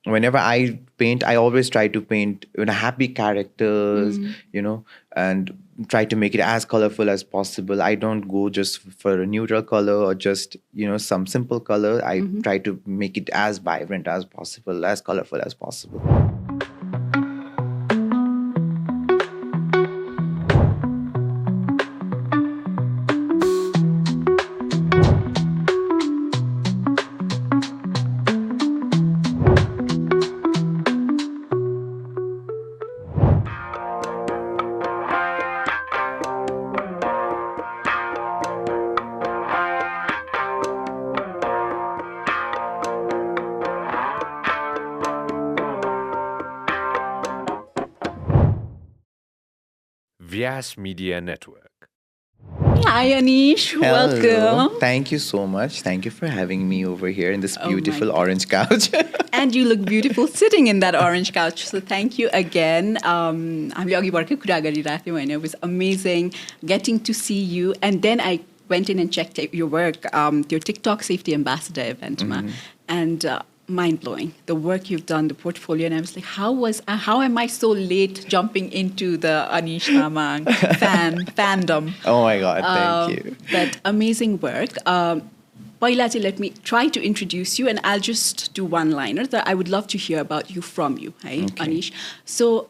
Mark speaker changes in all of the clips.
Speaker 1: whenever I paint, I always try to paint happy characters, and try to make it as colorful as possible. I don't go just for a neutral color or just some simple color. I try to make it as vibrant as possible, as colorful as possible.
Speaker 2: Vyas Media Network.
Speaker 3: Hi, Anish.
Speaker 1: Hello.
Speaker 3: Welcome.
Speaker 1: Thank you so much. Thank you for having me over here in this
Speaker 3: Oh my
Speaker 1: beautiful
Speaker 3: God.
Speaker 1: orange couch.
Speaker 3: And you look beautiful sitting in that orange couch. So thank you again. हामीले अघि भर्खरै कुरा गरिराख्यौँ होइन. It was amazing getting to see you. And then I went in and checked your work, your TikTok Safety Ambassador event. And mind-blowing, the work you've done, the portfolio. And I was like, how am I so late jumping into the Anish Tamang fandom?
Speaker 1: Oh my God, thank you.
Speaker 3: But amazing work. Paila चाहिँ let me try to introduce you, and I'll just do one-liner that I would love to hear about you from you, hey, Anish. So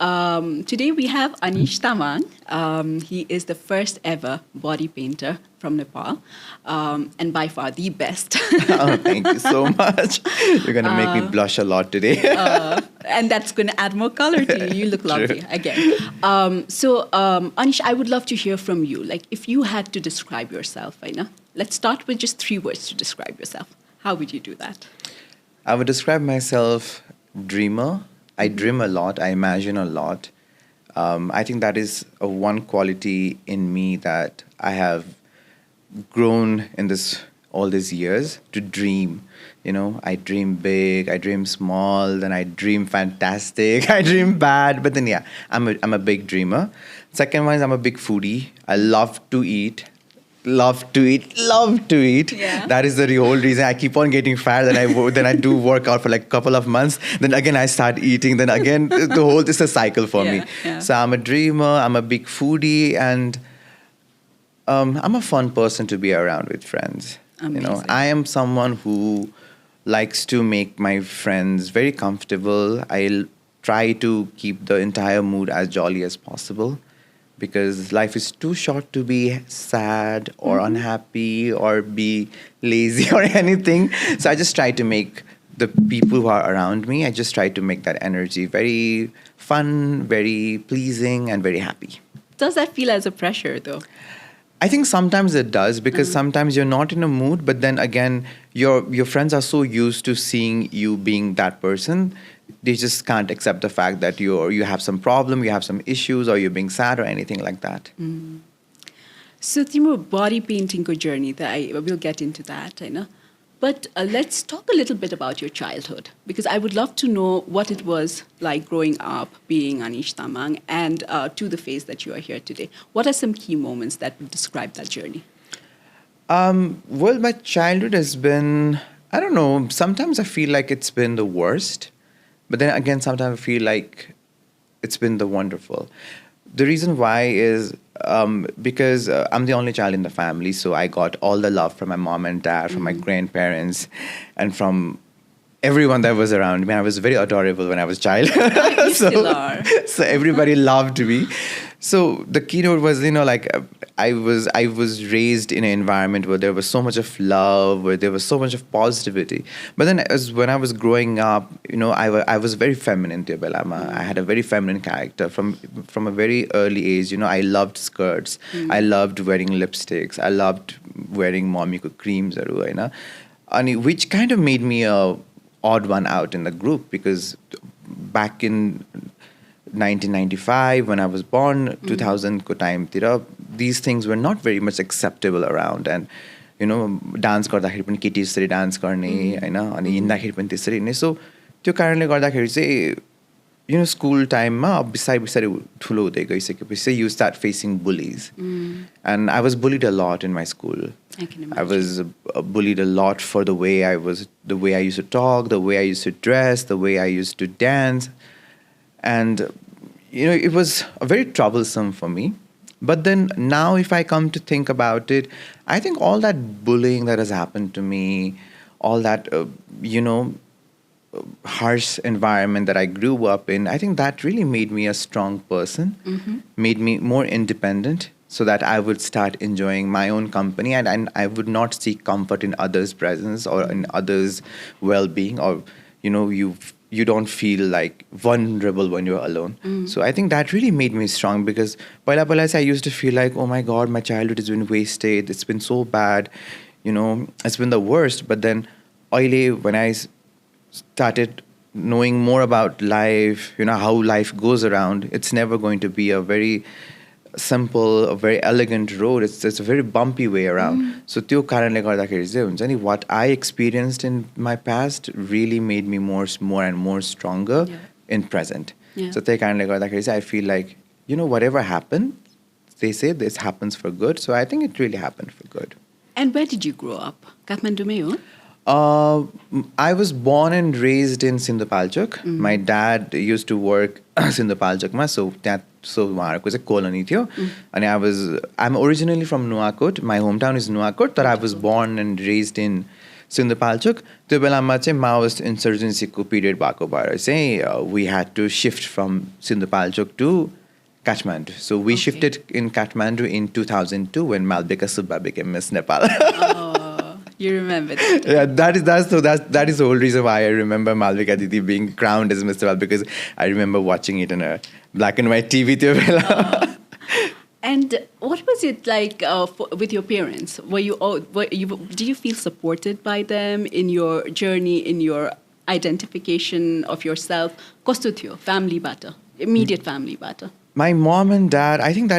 Speaker 3: today we have Anish Tamang. He is the first ever body painter from Nepal, and by far the best.
Speaker 1: Oh, thank you so much. You're going to make me blush a lot today.
Speaker 3: And that's going to add more color to you. You look lovely again. So Anish, I would love to hear from you. Like, if you had to describe yourself, I know. Let's start with just 3 words to describe yourself. How would you do that?
Speaker 1: I would describe myself dreamer. I dream a lot. I imagine a lot. I think that is one quality in me that I have grown in all these years, to dream. I dream big, I dream small, then I dream fantastic, I dream bad. But then, yeah, I'm a big dreamer. Second one is I'm a big foodie. I love to eat. Love to eat.
Speaker 3: Yeah.
Speaker 1: That is the whole reason I keep on getting fat. Then I do work out for like a couple of months. Then again I start eating. Then again this is a cycle for me.
Speaker 3: Yeah.
Speaker 1: So I'm a dreamer. I'm a big foodie, and I'm a fun person to be around with friends.
Speaker 3: Amazing.
Speaker 1: I am someone who likes to make my friends very comfortable. I'll try to keep the entire mood as jolly as possible, because life is too short to be sad or unhappy or be lazy or anything. So I just try to make the people who are around me, I just try to make that energy very fun, very pleasing, and very happy.
Speaker 3: Does that feel as a pressure, though?
Speaker 1: I think sometimes it does, because sometimes you're not in a mood, but then again, your friends are so used to seeing you being that person, they just can't accept the fact that you have some problem, you have some issues, or you're being sad or anything like that.
Speaker 3: So, Timo, body painting journey, I will get into that, I know. But let's talk a little bit about your childhood, because I would love to know what it was like growing up, being Anish Tamang, and to the phase that you are here today. What are some key moments that would describe that journey?
Speaker 1: Well, my childhood has been, I don't know, sometimes I feel like it's been the worst, but then again, sometimes I feel like it's been the wonderful. The reason why is because I'm the only child in the family, so I got all the love from my mom and dad, from my grandparents, and from everyone that was around me. I was very adorable when I was a child.
Speaker 3: You still are.
Speaker 1: So everybody loved me. So the keynote was, I was raised in an environment where there was so much of love, where there was so much of positivity. But then when I was growing up, I was very feminine, Tibelama. I had a very feminine character from a very early age. I loved skirts. I loved wearing lipsticks. I loved wearing mommy creams, which kind of made me a odd one out in the group, because back in 1995, when I was born, 2000 ko time tira, these things were not very much acceptable around. And dance गर्दाखेरि पनि केटी dance गर्ने, हैन, अनि हिँड्दाखेरि पनि त्यसरी नै. So त्यो कारणले गर्दाखेरि चाहिँ school time ma beside thulo huँदै गइसकेपछि you start facing bullies. And I was bullied a lot in my school.
Speaker 3: I can
Speaker 1: I
Speaker 3: imagine.
Speaker 1: was bullied a lot for the way I used to talk, the way I used to dress, the way I used to dance. And it was very troublesome for me. But then now if I come to think about it, I think all that bullying that has happened to me, all that harsh environment that I grew up in, I think that really made me a strong person, made me more independent, so that I would start enjoying my own company, and I would not seek comfort in others' presence or in others' well-being, or you don't feel like vulnerable when you're alone. So I think that really made me strong, because I used to feel like, oh my God, my childhood has been wasted. It's been so bad. It's been the worst. But then when I started knowing more about life, how life goes around, it's never going to be a very simple, a very elegant road. It's a very bumpy way around. So त्यो कारणले गर्दाखेरि चाहिँ हुन्छ नि, what I experienced in my past really made me more and more stronger in present.
Speaker 3: Yeah.
Speaker 1: So त्यही कारणले गर्दाखेरि चाहिँ I feel like, whatever happened, they say this happens for good. So I think it really happened for good.
Speaker 3: And where did you grow up? Kathmanduमै हो?
Speaker 1: I was born and raised in Sindhupalchok. My dad used to work Sindhupalchokma, so उहाँहरूको चाहिँ colony थियो. And I'm originally from Nuwakot. My hometown is Nuwakot, but I was born and raised in Sindhupalchok. त्यो बेलामा चाहिँ Maoist insurgency को period भएको भएर चाहिँ we had to shift from Sindhupalchok to Kathmandu. So we shifted in Kathmandu in 2002 when Malvika Subba became Miss Nepal.
Speaker 3: You remember that?
Speaker 1: Yeah, that is the whole reason why I remember Malvika Didi being crowned as Miss Nepal, because I remember watching it on a black and white TV.
Speaker 3: And what was it like with your parents? Did you feel supported by them in your journey, in your identification of yourself? Kasto थियो family bata, immediate family bata?
Speaker 1: My mom and dad, I think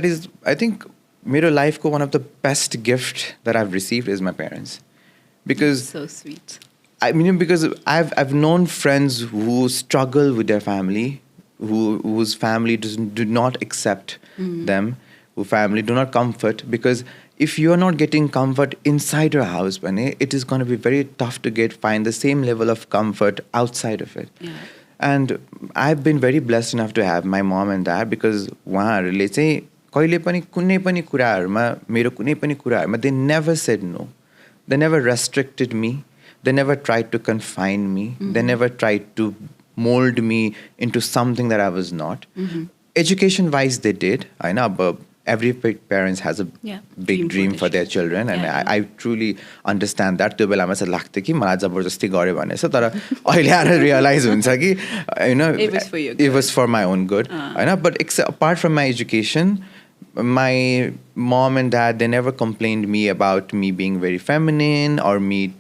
Speaker 1: मेरो life ko one of the best gift that I've received is my parents. Because
Speaker 3: So sweet.
Speaker 1: because I've known friends who struggle with their family, whose family do not accept them, whose family do not comfort, because if you're not getting comfort inside your house, it is going to be very tough to find the same level of comfort outside of it.
Speaker 3: Yeah.
Speaker 1: And I've been very blessed enough to have my mom and dad, because उहाँहरूले चाहिँ कहिले पनि कुनै पनि कुराहरूमा मेरो कुनै पनि कुराहरूमा they never said no. They never restricted me. They never tried to confine me. They never tried to mold me into something that I was not. Education-wise, they did. I know, but every parent has a big dream for their children, and I truly understand that. त्यो बेलामा चाहिँ लाग्थ्यो कि मलाई जबरजस्ती गर्यो भनेछ, तर अहिले आएर रियलाइज हुन्छ कि
Speaker 3: It was for your
Speaker 1: it
Speaker 3: good.
Speaker 1: was for my own good. But apart from my education, my mom and dad, they never complained me about me being very feminine or me,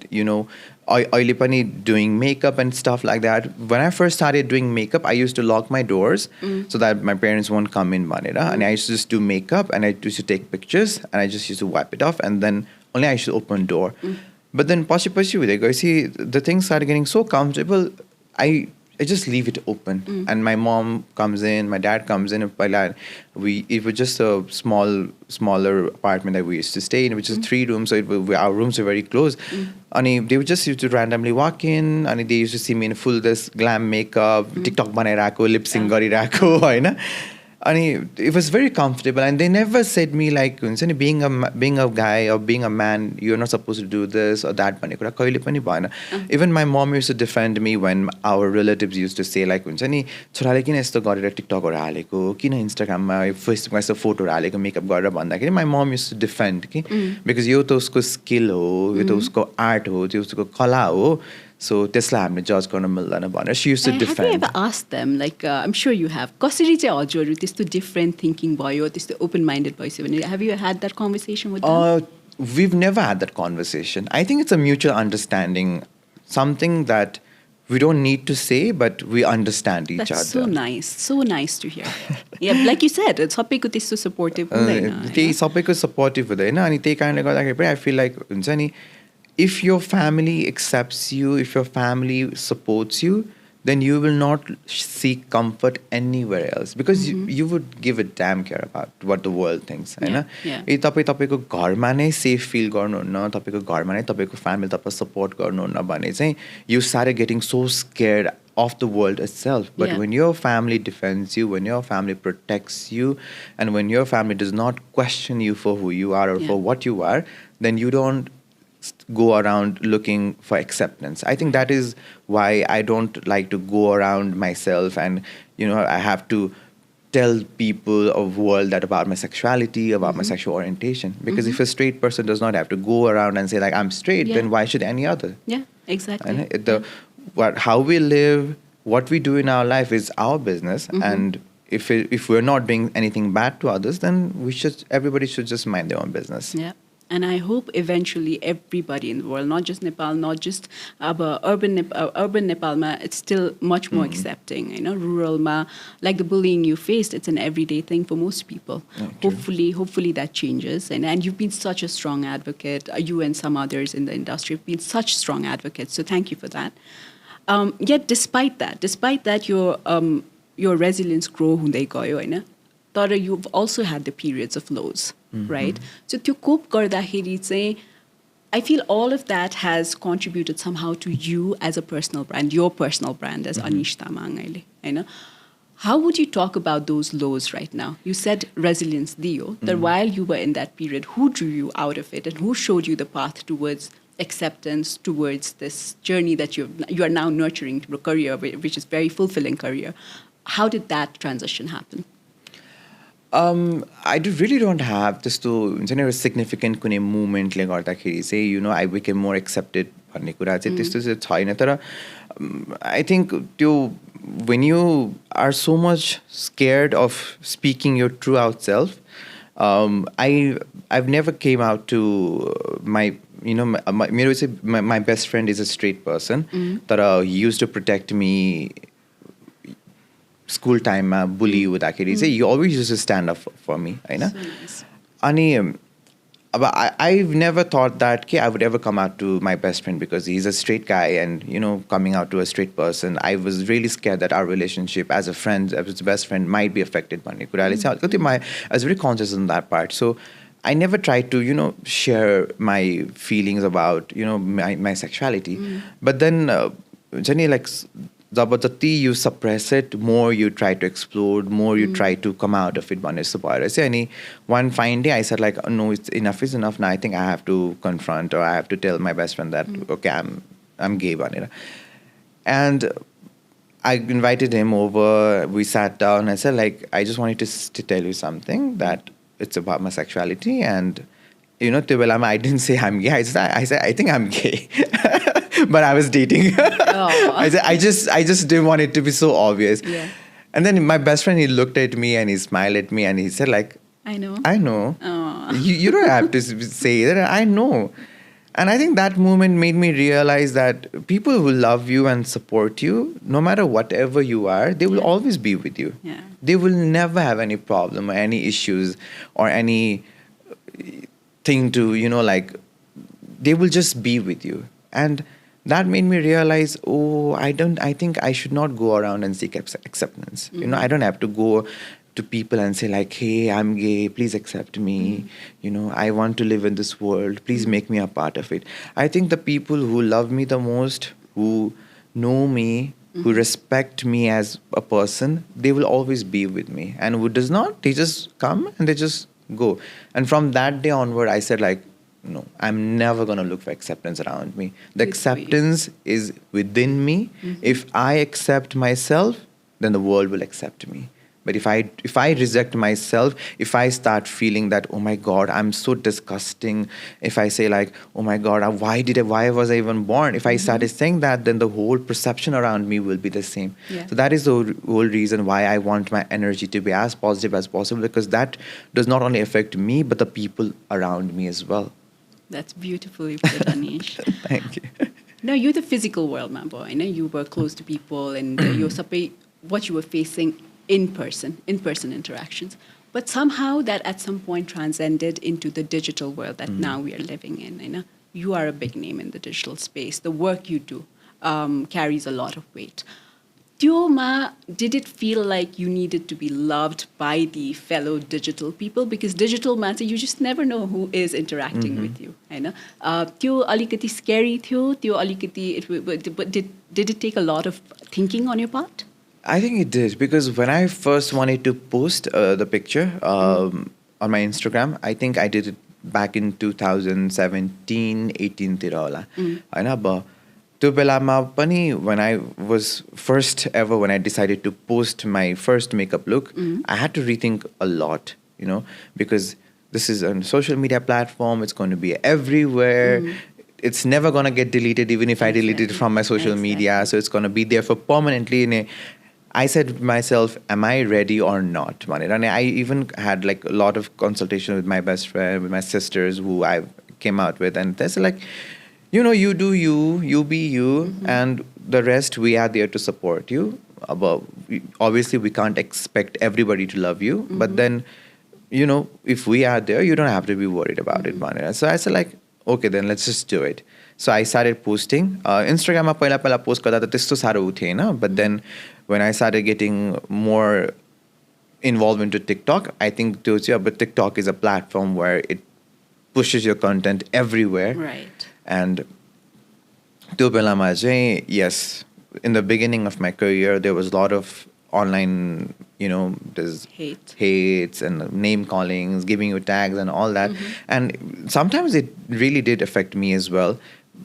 Speaker 1: अहिले पनि doing makeup and stuff like that. When I first started doing makeup, I used to lock my doors so that my parents won't come in भनेर. And I used to just do makeup, and I used to take pictures, and I just used to wipe it off, and then only I used to open door. But then पछि हुँदै गएपछि the things started getting so comfortable, I just leave it open. And my mom comes in, my dad comes in, and it was just a smaller apartment that we used to stay in, which is 3 rooms, so our rooms were very close. And they would just used to randomly walk in, and they used to see me in full this glam makeup, TikTok banairako, lip sync garirako, Hahn. And it was very comfortable, and they never said me like, being a guy or being a man, you're not supposed to do this or that. Even my mom used to defend me when our relatives used to say like, छोराले किन यस्तो गरेर टिकटकहरु हालेको, किन इन्स्टाग्राममा फेसबुकमा यस्तो फोटोहरु हालेको मेकअप गरेर भन्दाखेरि my mom used to defend कि because यो त उसको स्किल हो, यो त उसको आर्ट हो, त्यो उसको कला हो. So त्यसलाई हामीले जज गर्न मिल्दैन भनेर she used to defend.
Speaker 3: Have you ever asked them, like, I'm sure you have, कसरी चाहिँ हजुरहरू त्यस्तो different thinking भयो, त्यस्तो open-minded भइसक्यो भने, have you had that conversation with them?
Speaker 1: We've never had that conversation. I think it's a mutual understanding, something that we don't need to say, but we understand each other.
Speaker 3: That's so nice to hear. Yeah, like you said, सबैको त्यस्तो supportive हुँदैन.
Speaker 1: त्यही सबैको supportive हुँदैन, अनि त्यही कारणले गर्दाखेरि पनि I feel like हुन्छ नि, if your family accepts you, if your family supports you, then you will not seek comfort anywhere else because you would give a damn care about what the world thinks.
Speaker 3: Yeah,
Speaker 1: होइन
Speaker 3: yeah.
Speaker 1: ए तपाईँको घरमा नै safe feel गर्नुहुन्न, तपाईँको घरमा नै तपाईँको family तपाईँ सपोर्ट गर्नुहुन्न भने चाहिँ you started getting so scared of the world itself. But
Speaker 3: Yeah.
Speaker 1: when your family defends you, when your family protects you, and when your family does not question you for who you are or
Speaker 3: Yeah.
Speaker 1: for what you are, then you don't go around looking for acceptance. I think that is why I don't like to go around myself and, I have to tell people of world that about my sexuality, about my sexual orientation. Because if a straight person does not have to go around and say like I'm straight,
Speaker 3: Yeah.
Speaker 1: then why should any other?
Speaker 3: Yeah, exactly.
Speaker 1: And how we live, what we do in our life is our business. And if we're not doing anything bad to others, then everybody should just mind their own business.
Speaker 3: Yeah. And I hope eventually everybody in the world, not just Nepal, not just urban Nepal, it's still much more accepting. Rural like the bullying you faced, it's an everyday thing for most people. Hopefully that changes. And you've been such a strong advocate. You and some others in the industry have been such strong advocates. So thank you for that. Yet despite that, your resilience grow hundai gayo, हैन? तर you've also had the periods of lows, right? So त्यो cope गर्दाखेरि चाहिँ I feel all of that has contributed somehow to you as a personal brand, your personal brand as Anish Tamang अहिले, हैन? How would you talk about those lows right now? You said resilience diyo, that while you were in that period, who drew you out of it and who showed you the path towards acceptance, towards this journey that you are now nurturing to a career, which is very fulfilling career? How did that transition happen?
Speaker 1: I really don't have this to significant कुनै movementले गर्दाखेरि चाहिँ I became more accepted भन्ने कुरा चाहिँ त्यस्तो चाहिँ छैन तर I think when you are so much scared of speaking your true out self, I've never came out to my my best friend is a straight person that he used to protect me school time bully हुँदाखेरि चाहिँ you always used to stand up for me हैन अनि अब I've never thought that I would ever come out to my best friend because he's a straight guy and coming out to a straight person I was really scared that our relationship as a friend as a best friend might be affected भन्ने कुराले चाहिँ अलिकति I was very conscious on that part so I never tried to share my feelings about my sexuality but then like जब जति you suppress it, more you try to explore, more you try to come out of it भन्ने जस्तो भएर चाहिँ अनि one fine day I said like no, it's enough is enough now. I think I have to confront or I have to tell my best friend that okay I'm gay भनेर. And I invited him over. We sat down. I said like I just wanted to tell you something that it's about my sexuality and त्यो बेलामा I didn't say I'm gay. I said I think I'm gay. But I was dating. I just didn't want it to be so obvious.
Speaker 3: Yeah.
Speaker 1: And then my best friend, he looked at me and he smiled at me and he said like,
Speaker 3: I know.
Speaker 1: You don't have to say that. I know. And I think that moment made me realize that people who love you and support you, no matter whatever you are, they will always be with you.
Speaker 3: Yeah.
Speaker 1: They will never have any problem or any issues or any thing to, like, they will just be with you. And that made me realize, I think I should not go around and seek acceptance. I don't have to go to people and say like, hey, I'm gay, please accept me. I want to live in this world, please make me a part of it. I think the people who love me the most, who know me, who respect me as a person, they will always be with me. And who does not, they just come and they just go. And from that day onward, I said like, no, I'm never going to look for acceptance around me. The acceptance is within me. If I accept myself, then the world will accept me. But if I reject myself, if I start feeling that, oh my God, I'm so disgusting, if I say like, oh my God, why was I even born? If I started saying that, then the whole perception around me will be the same.
Speaker 3: Yeah.
Speaker 1: So that is the whole reason why I want my energy to be as positive as possible, because that does not only affect me, but the people around me as well.
Speaker 3: That's beautifully put, Anish.
Speaker 1: Thank you.
Speaker 3: Now, you're the physical world, my boy. You were close to people and what you were facing in-person interactions. But somehow that at some point transcended into the digital world that now we are living in. You are a big name in the digital space. The work you do carries a lot of weight. did it feel like you needed to be loved by the fellow digital people? Because digital matter, you just never know who is interacting with you. होइन त्यो अलिकति scary थियो त्यो अलिकति but did it take a lot of thinking on your part?
Speaker 1: I think it did, because when I first wanted to post the picture on my Instagram, I think I did it back in 2017, 18 तिर होला होइन अब त्यो बेलामा पनि when I was first ever when I decided to post my first makeup look, I had to rethink a lot, you know, because this is a social media platform, it's going to be everywhere. It's never going to get deleted even if I delete it from my social media, so it's going to be there for permanently. I said to myself, am I ready or not? And I even had like a lot of consultation with my best friend, with my sisters who I came out with, and they said like, you know, you do you, you be you, and the rest we are there to support you. Obviously we can't expect everybody to love you, but then, you know, if we are there, you don't have to be worried about it. So I said like, okay, then let's just do it. So I started posting. Instagram ma पहिला post गर्दा त त्यस्तो साह्रो थिएन, but then when I started getting more involved into TikTok, I think but TikTok is a platform where it pushes your content everywhere.
Speaker 3: Right.
Speaker 1: And त्यो बेलामा चाहिँ, yes, in the beginning of my career, there was a lot of online, you know, there's hates and name callings, giving you tags and all that. And sometimes it really did affect me as well,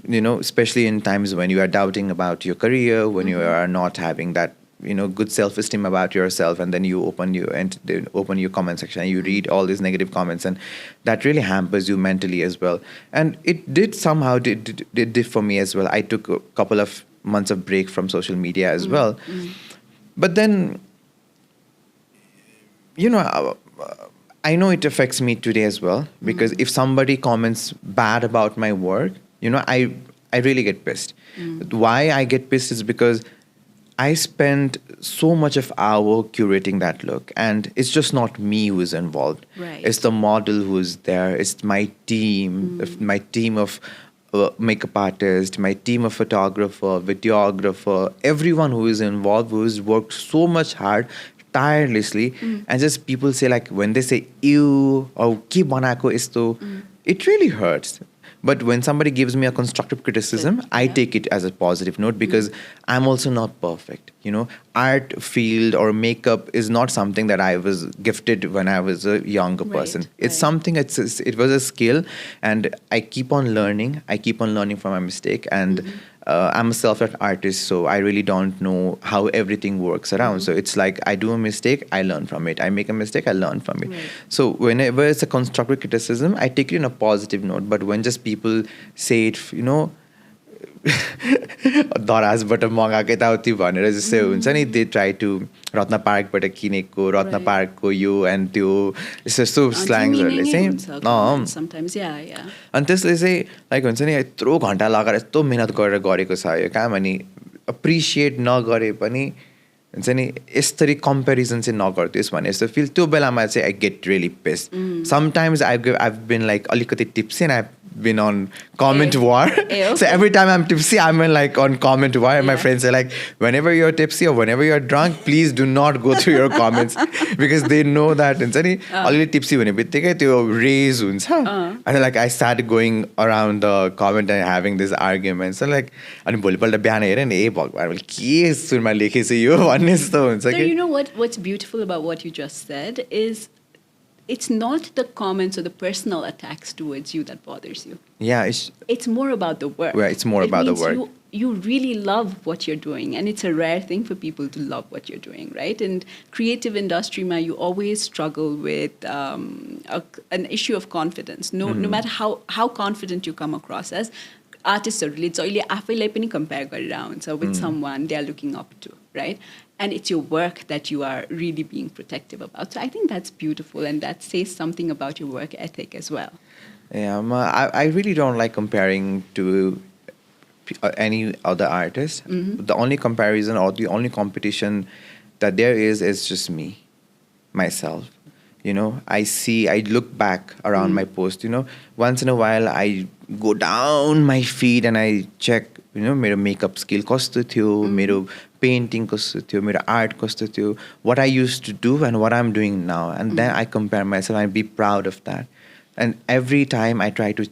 Speaker 1: you know, especially in times when you are doubting about your career, when you are not having that, you know, good self-esteem about yourself, and then you open your comment section and you read all these negative comments, and that really hampers you mentally as well. And it did somehow did for me as well. I took a couple of months of break from social media as well. But then, you know, I know it affects me today as well, because if somebody comments bad about my work, you know, I really get pissed. Why I get pissed is because I spent so much of hour curating that look, and it's just not me who is involved.
Speaker 3: Right.
Speaker 1: It's the model who is there. It's my team, my team of makeup artist, my team of photographer, videographer, everyone who is involved, who has worked so much hard, tirelessly, and just people say like, when they say ew or ki banako isto, it really hurts. But when somebody gives me a constructive criticism, I take it as a positive note, because I'm also not perfect. You know, art field or makeup is not something that I was gifted when I was a younger person. It's something, it was a skill, and I keep on learning. I keep on learning from my mistake, and I'm a self-taught artist, so I really don't know how everything works around. So it's like, I do a mistake, I learn from it. I make a mistake, I learn from it. So whenever it's a constructive criticism, I take it in a positive note. But when just people say it, you know, दराजबाट मगाएको यताउति भनेर जस्तै हुन्छ नि, they try to रत्न पार्कबाट किनेको, रत्न पार्कको यो end त्यो यस्तो स्ल्याङ्सहरूले चाहिँ अनि त्यसले चाहिँ लाइक हुन्छ नि, यत्रो घन्टा लगाएर यस्तो मिहिनेत गरेर गरेको छ यो काम, अनि एप्रिसिएट नगरे पनि हुन्छ नि, यसरी कम्पेरिजन चाहिँ नगरिदियोस् भने जस्तो फिल त्यो बेलामा चाहिँ I get really pissed. Sometimes I've been like अलिकति tipsy and I've been on comment war. So every time I'm tipsy, I'm like on comment war, and my friends are like, whenever you're tipsy or whenever you're drunk, please do not go through your comments, because they know that हुन्छ नि अलिअलि tipsy हुने बित्तिकै त्यो raise हुन्छ. And like I started going around the comment and having this argument. So like अनि भोलिपल्ट बिहान हेरेँ नि, ए भगवान् मैले के सुरमा लेखेछु यो भन्ने जस्तो हुन्छ कि.
Speaker 3: So you know what's beautiful about what you just said is, it's not the comments or the personal attacks towards you that bothers you.
Speaker 1: Yeah,
Speaker 3: it's more about the work.
Speaker 1: Right, it's more about the work.
Speaker 3: You really love what you're doing, and it's a rare thing for people to love what you're doing, right? And creative industry, you always struggle with an issue of confidence. No matter how confident you come across as, artists are really जहिले आफैलाई पनि compare गरेर हुन्छ with someone they are looking up to, right? And it's your work that you are really being protective about. So I think that's beautiful, and that says something about your work ethic as well.
Speaker 1: Yeah, I really don't like comparing to any other artist. The only comparison or the only competition that there is just me, myself. You know, I look back around my post, you know, once in a while I go down my feed and I check, you know, मेरो makeup skill कस्तो थियो, मेरो painting कस्तो थियो मेरो art कस्तो थियो what I used to do and what I'm doing now and then I compare myself and be proud of that and every time I try to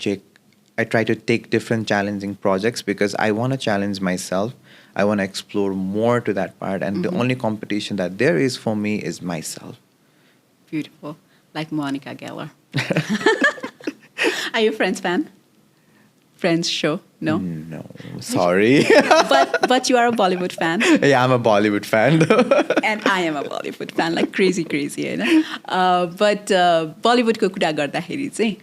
Speaker 1: take different challenging projects because I want to challenge myself I want to explore more to that part and the only competition that there is for me is myself.
Speaker 3: Beautiful. Like Monica Geller. Are you a Friends fan? Friends show? No?
Speaker 1: No, sorry.
Speaker 3: But you are a Bollywood fan.
Speaker 1: Yeah, I'm a Bollywood fan though.
Speaker 3: And I am a Bollywood fan, like crazy, you know. But Bollywood ko kura gardaheri चाहिँ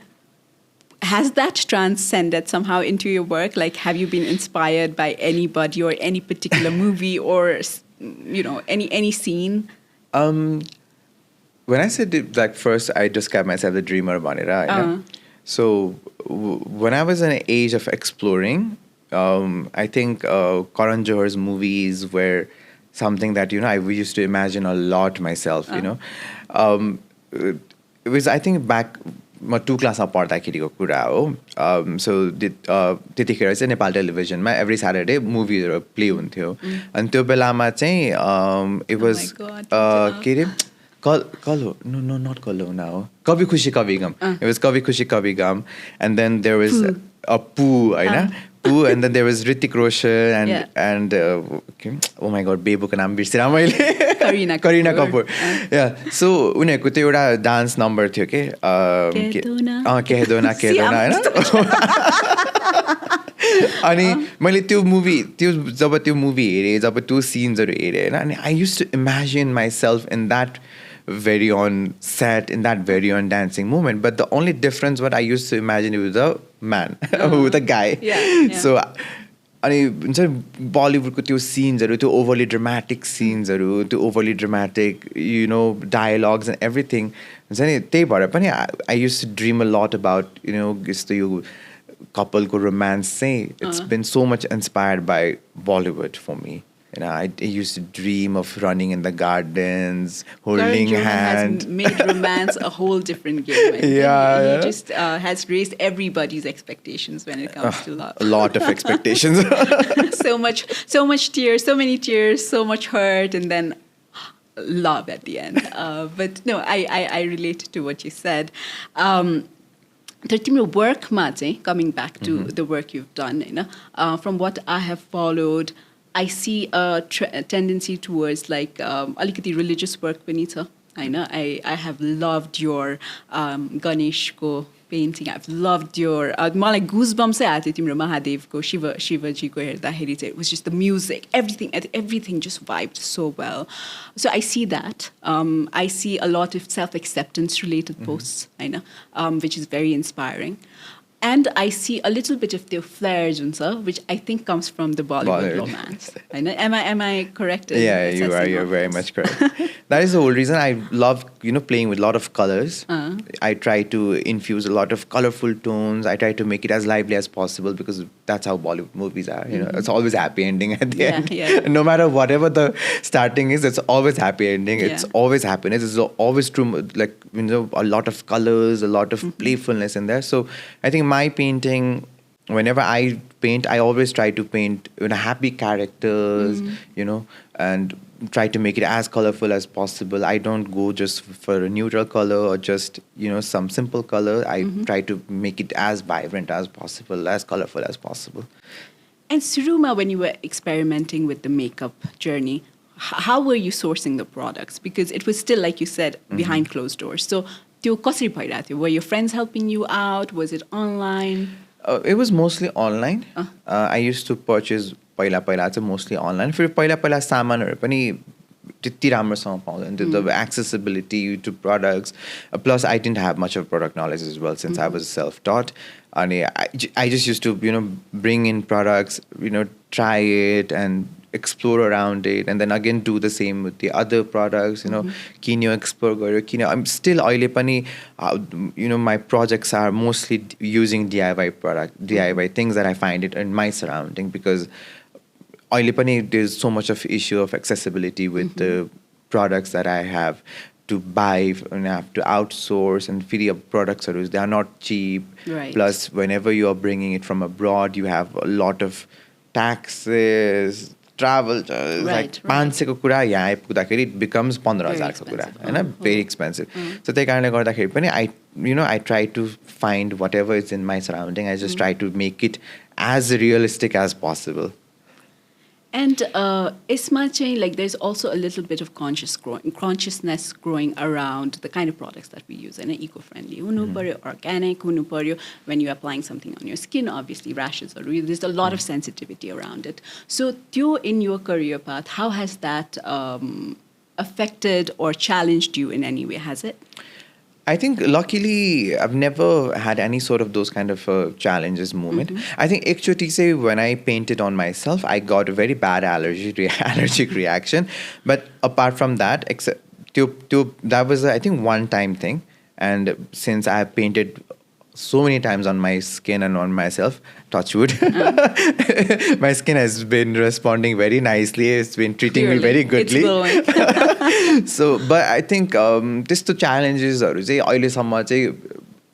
Speaker 3: has that transcended somehow into your work? Like, have you been inspired by anybody or any particular movie or, you know, any scene?
Speaker 1: When I said it, like first, I described myself the dreamer Banera. So when I was in an age of exploring, I think Karan Johar's movies were something that I used to imagine a lot myself. You know, it was I think back. म 2 क्लासमा पढ्दाखेरिको कुरा हो सो त्यतिखेर चाहिँ नेपाल टेलिभिजनमा every Saturday मुभीहरू play हुन्थ्यो अनि त्यो बेलामा चाहिँ इट वाज के अरे कल हो नो नो नट कल हो न हो कभी खुसी कभी गम it was Kabhi Khushi Kabhi Gham and then there was a Poo होइन Poo, and then there was Hrithik Roshan and oh my god, बेबुको नाम बिर्सिरा मैले करिना कपुर सो उनीहरूको त्यो एउटा डान्स नम्बर थियो के केहदोना होइन अनि मैले जब त्यो मुभी हेरेँ जब त्यो सिन्सहरू हेरेँ होइन अनि I used to imagine myself in that very on set in that very on dancing moment but the only difference what I used to imagine with a man with a guy so अनि हुन्छ बलिउडको त्यो सिन्सहरू त्यो overly dramatic सिन्सहरू त्यो overly dramatic you know dialogues and everything हुन्छ नि त्यही भएर पनि I used to dream a lot about you know यस्तो यो कपलको रोमान्स चाहिँ it's been so much inspired by Bollywood for me. I used to dream of running in the gardens, holding hands.
Speaker 3: Has made romance a whole different game. He just has raised everybody's expectations when it comes to love.
Speaker 1: A lot of expectations.
Speaker 3: so much tears, so many tears, so much hurt, and then love at the end. But no, I relate to what you said. Your work, coming back to the work you've done, from what I have followed, I see a tendency towards like alikati religious work pani cha haina. I have loved your Ganesh ko painting. I've loved your malai goosebumps aate timro Mahadev ko Shivaji ko herdaheri chai it was just the music, everything just vibed so well. So I see that. I see a lot of self-acceptance related posts haina, which is very inspiring. And I see a little bit of the flair, which I think comes from the Bollywood romance. Am I correct?
Speaker 1: Yeah, you are. You're very much correct. That is the whole reason I love, playing with a lot of colors. I try to infuse a lot of colorful tones. I try to make it as lively as possible because that's how Bollywood movies are. It's always happy ending at the end. Yeah. No matter whatever the starting is, it's always happy ending. It's always happiness. It's always true. Like a lot of colors, a lot of playfulness in there. So I think my painting, whenever I paint, I always try to paint happy characters, and try to make it as colorful as possible. I don't go just for a neutral color or just, some simple color. I try to make it as vibrant as possible, as colorful as possible.
Speaker 3: And Suruma, when you were experimenting with the makeup journey, how were you sourcing the products? Because it was still, like you said, behind closed doors. So were your friends helping you out? Was it online?
Speaker 1: It was mostly online. I used to purchase mostly online. For पहिला सामानहरु पनि त्यति राम्रोसँग पाउँदैन the accessibility to products. Plus I didn't have much of product knowledge as well since I was self-taught. And I just used to bring in products, try it and explore around it, and then again do the same with the other products. Kinyo explore gayo. I'm still oily pani. My projects are mostly using DIY things that I find it in my surrounding because oily pani there's so much of issue of accessibility with the products that I have to buy and have to outsource, and video products they are not cheap.
Speaker 3: Right.
Speaker 1: Plus, whenever you are bringing it from abroad, you have a lot of taxes, travel like
Speaker 3: Right.
Speaker 1: 500 को कुरा यहाँ आइपुग्दाखेरि it becomes 15,000 को कुरा
Speaker 3: expensive.
Speaker 1: होइन very expensive so त्यही कारणले गर्दाखेरि पनि I try to find whatever is in my surrounding I just try to make it as realistic as possible.
Speaker 3: And isma chain, like there's also a little bit of consciousness growing around the kind of products that we use and eco-friendly. Hunu paryo, organic, hunu paryo. When you're applying something on your skin, obviously rashes are real. There's a lot of sensitivity around it. So, Tyo, in your career path, how has that affected or challenged you in any way? Has it?
Speaker 1: I think luckily I've never had any sort of those kind of challenges moment. I think actually say when I painted on myself, I got a very bad allergic reaction. But apart from that, that was I think one time thing. And since I have painted so many times on my skin and on myself, touch wood, my skin has been responding very nicely. It's been treating me very goodly.
Speaker 3: It's glowing.
Speaker 1: So, but I think this two challenges are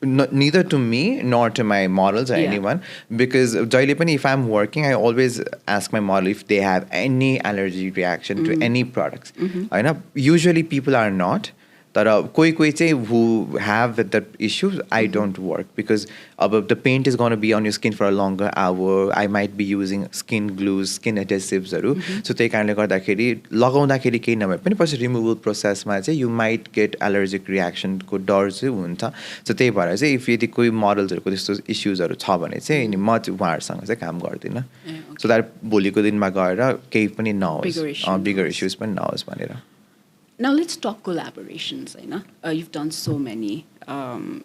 Speaker 1: neither to me nor to my models or anyone because if I'm working, I always ask my model if they have any allergy reaction to any products. I know usually people are not. But who have that issue, I don't work because the paint is going to be on your skin for a longer hour. I might be using skin glues, skin adhesives. So they kind of got that removal process, you might get allergic reaction. So they if you models issues so that bigger issues.
Speaker 3: Now let's talk collaborations. You've done so many. Am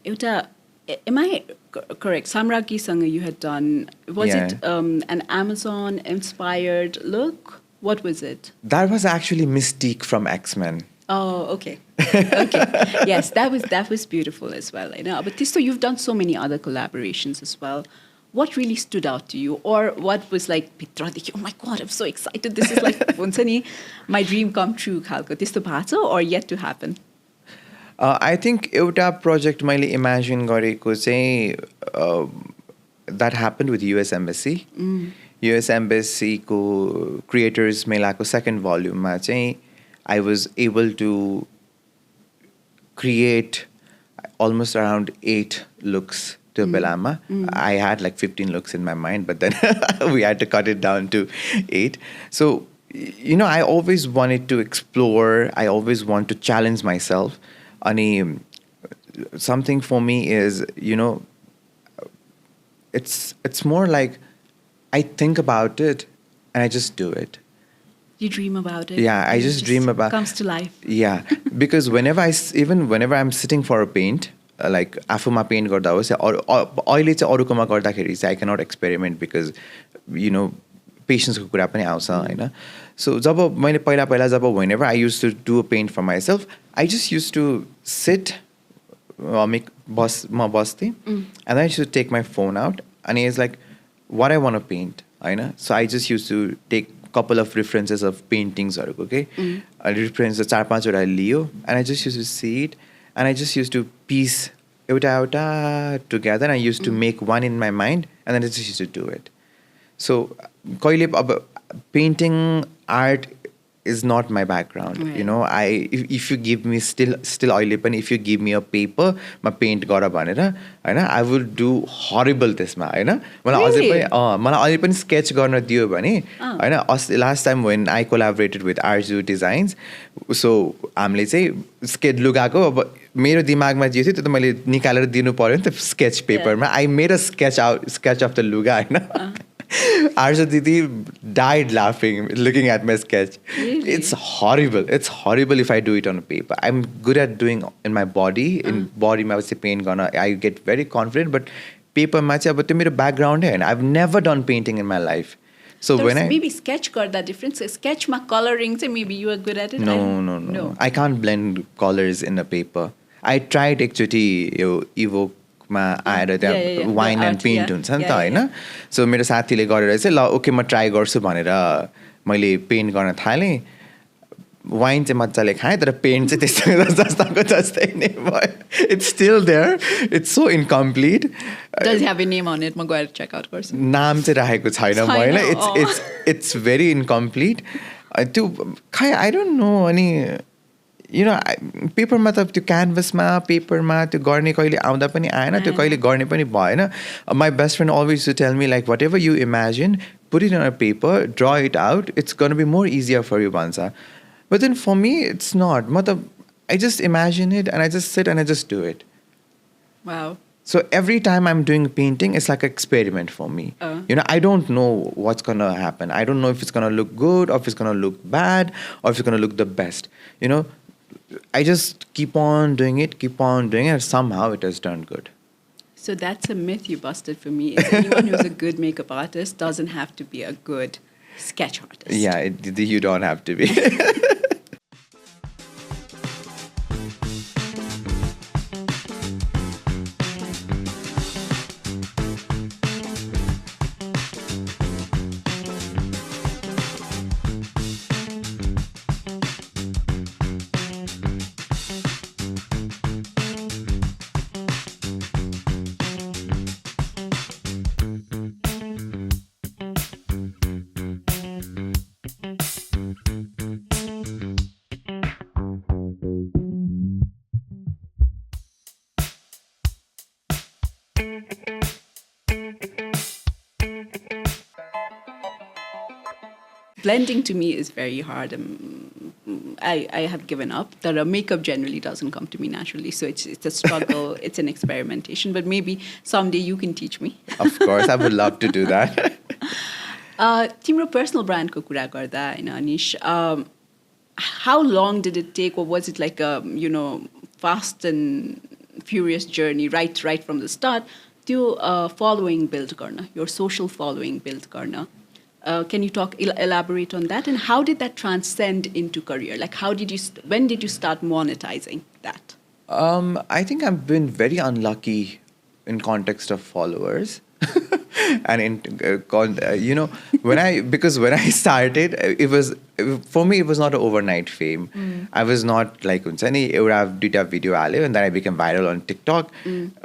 Speaker 3: I correct? Samraki Sangha you had done. Was it an Amazon-inspired look? What was it?
Speaker 1: That was actually Mystique from X-Men.
Speaker 3: Oh, okay. Okay. Yes, that was beautiful as well. But Tisto, you've done so many other collaborations as well. What really stood out to you? Or what was like, oh my God, I'm so excited. This is like, my dream come true. Tisto bhacha or yet to happen?
Speaker 1: I think एउटा project मैले imagine गरेको चाहिँ that happened with US Embassy. US Embassy को Creators मेलाको second volume मा चाहिँ I was able to create almost around 8 looks to Belama. I had like 15 looks in my mind, but then we had to cut it down to 8. So, I always wanted to explore. I always want to challenge myself. Something for me is, it's more like I think about it and I just do it.
Speaker 3: You dream about it.
Speaker 1: Yeah, I just dream about it.
Speaker 3: Comes to life.
Speaker 1: Yeah, because whenever I'm sitting for a paint, like आफूमा paint गर्दा होस् अहिले चाहिँ अरूकोमा गर्दाखेरि चाहिँ I cannot experiment because पेशेन्सको कुरा पनि आउँछ हैन सो जब मैले पहिला जब whenever I used to do a paint for myself I just used to sit बस्थे and then I used to take my phone out and it's like what I want to paint Hahn so I just used to take couple of references of paintings okay reference 4-5 वटा लियो and I just used to see it and I just used to piece euta together and I used to make one in my mind and then I just used to do it. So painting art is not my background. Right. If you give me still oily pen, if you give me a paper, my paint gora bhanera, I will do horrible त्यसमा हैन मलाई अझै पनि sketch गर्न दियो भने हैन last time when I collaborated with Arzu Designs so हामीले चाहिँ sketch लुगाको अब मेरो दिमागमा जे थियो त्यो त मैले निकालेर दिनु पर्यो नि त sketch paper मा I made a sketch of the लुगा हैन Arzu Didi died laughing looking at my sketch. Really? It's horrible. It's horrible if I do it on a paper. I'm good at doing in my body. In body, I would say paint gonna. I get very confident, but paper, but my background and I've never done painting in my life. So when I
Speaker 3: maybe sketch got that difference. Sketch ma coloring, so maybe you are good at it.
Speaker 1: No. I can't blend colors in a paper. I tried actually evoke. आएर त्यहाँ wine end paint हुन्छ नि त होइन सो मेरो साथीले गरेर चाहिँ ल ओके म ट्राई गर्छु भनेर मैले पेन्ट गर्न थालेँ वाइन चाहिँ मजाले खाएँ तर पेन्ट चाहिँ त्यस्तो जस्ताको जस्तै नै भयो it's still there it's so incomplete
Speaker 3: Does it have a name on it? म गएर check out गर्छु.
Speaker 1: नाम चाहिँ राखेको छैन म होइन
Speaker 3: छैन,
Speaker 1: इट्स भेरी इन्कम्प्लिट त्यो खै आई डोन्ट नो अनि पेपरमा त त्यो क्यानभसमा पेपरमा त्यो गर्ने कहिले आउँदा पनि आएन त्यो कहिले गर्ने पनि भएन my best friend always to tell me like whatever you imagine put it on a paper draw it out it's gonna be more easier for you भन्छ but then for me it's not म त I just imagine it and I just sit and I just do it
Speaker 3: Wow.
Speaker 1: So every time I'm doing painting, it's like an experiment for me. I don't know what's going to happen. I don't know if it's going to look good or if it's going to look bad or if it's going to look the best. I just keep on doing it, and somehow it has turned good.
Speaker 3: So that's a myth you busted for me. Is anyone who's a good makeup artist doesn't have to be a good sketch artist.
Speaker 1: Yeah, you don't have to be.
Speaker 3: Blending to me is very hard. I have given up. The makeup generally doesn't come to me naturally, so it's a struggle. It's an experimentation. But maybe someday you can teach me.
Speaker 1: Of course, I would love to do that.
Speaker 3: Timro personal brand ko kura garda, Anish. How long did it take, or was it like a fast and furious journey right from the start to following build garna, your social following build garna? Can you elaborate on that, and how did that transcend into career? Like, when did you start monetizing that?
Speaker 1: I think I've been very unlucky in context of followers, and when I started, for me it was not an overnight fame. I was not like did a video and then I became viral on TikTok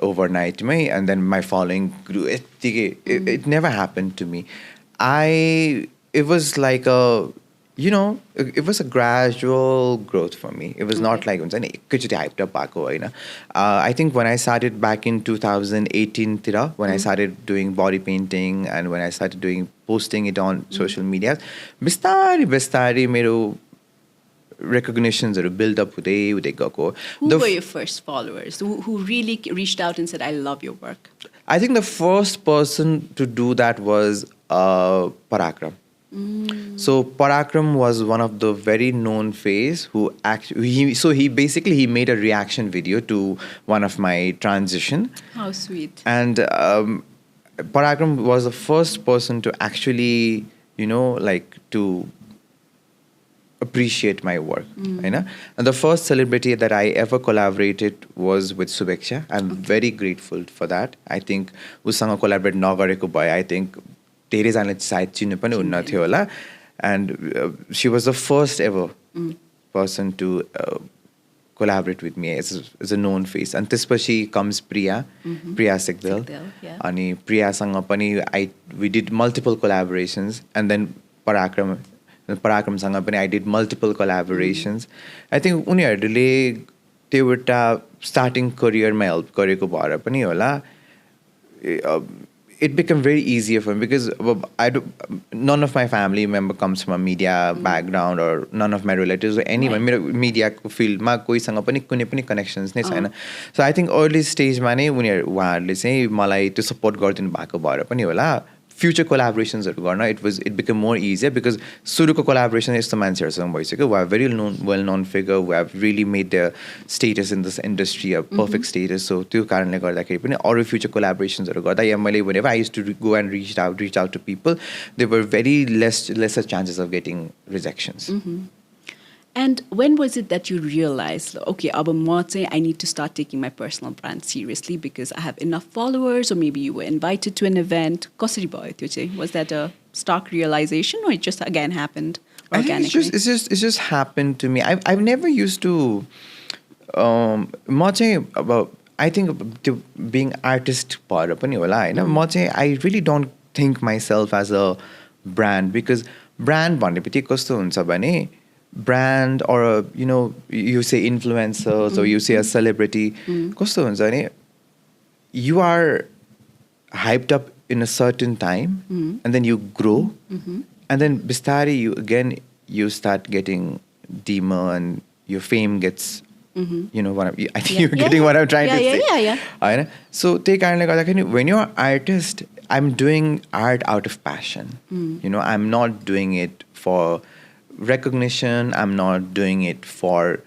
Speaker 1: overnight, and then my following grew. It never happened to me. It was like it was a gradual growth for me. It was not like hyped up. I think when I started back in 2018, when I started doing body painting and when I started posting it on social media, bistari mero recognitions or build up uday gako.
Speaker 3: Who were your first followers? Who really reached out and said, "I love your work"?
Speaker 1: I think the first person to do that was Parakram. So Parakram was one of the very known face who he made a reaction video to one of my transition.
Speaker 3: How sweet.
Speaker 1: And Parakram was the first person to actually to appreciate my work. And the first celebrity that I ever collaborated was with Subeksha. I'm very grateful for that. I think usanga collaborate nagareko bhai I think धेरैजनाले सायद चिन्नु पनि हुन्न थियो होला and she was the first ever person to collaborate with me as a known face. And त्यसपछि comes Priya Sikdal. अनि प्रियासँग पनि we did multiple collaborations, and then Parakramसँग पनि I did multiple collaborations. I think उनीहरूले त्यो एउटा starting career-मा help गरेको भएर पनि होला it became very easier for me because none of my family member comes from a media background or none of my relatives or anyone media field ma koiसँग पनि कुनै पनि connections नै छैन. So I think early stage मा नै उहाँहरूले चाहिँ मलाई त्यो support गरिदिनु भएको भएर पनि होला future collaborations it became more easier because सुरुको collaboration यस्तो मान्छेहरूसँग भइसक्यो who are very well known figure who have really made their status in this industry a perfect status. So त्यो कारणले गर्दाखेरि पनि अरू future collaborations गर्दा मैले whenever I used to go and reach out to people, there were very lesser chances of getting rejections.
Speaker 3: And when was it that you realized, okay, I need to start taking my personal brand seriously because I have enough followers, or maybe you were invited to an event? Was that a stark realization, or it just again happened?
Speaker 1: I think
Speaker 3: organically?
Speaker 1: it's just happened to me. I've never used to म चाहिँ अब I think त्यो being artist भएर पनि होला होइन म चाहिँ I really don't think myself as a brand because brand भन्ने बित्तिकै कस्तो हुन्छ भने ब्रान्ड अर यु नो यु से इन्फ्लुएन्सर्स or यु से अ सेलिब्रिटी कस्तो हुन्छ भने you are hyped up in a certain time and then you grow and then bistari you start getting dimmer and your fame gets you know what I think you're getting what I'm trying to say. Yeah. So take when you're an artist, I'm doing art out of passion. You know, I'm not doing it for recognition. I'm not doing it for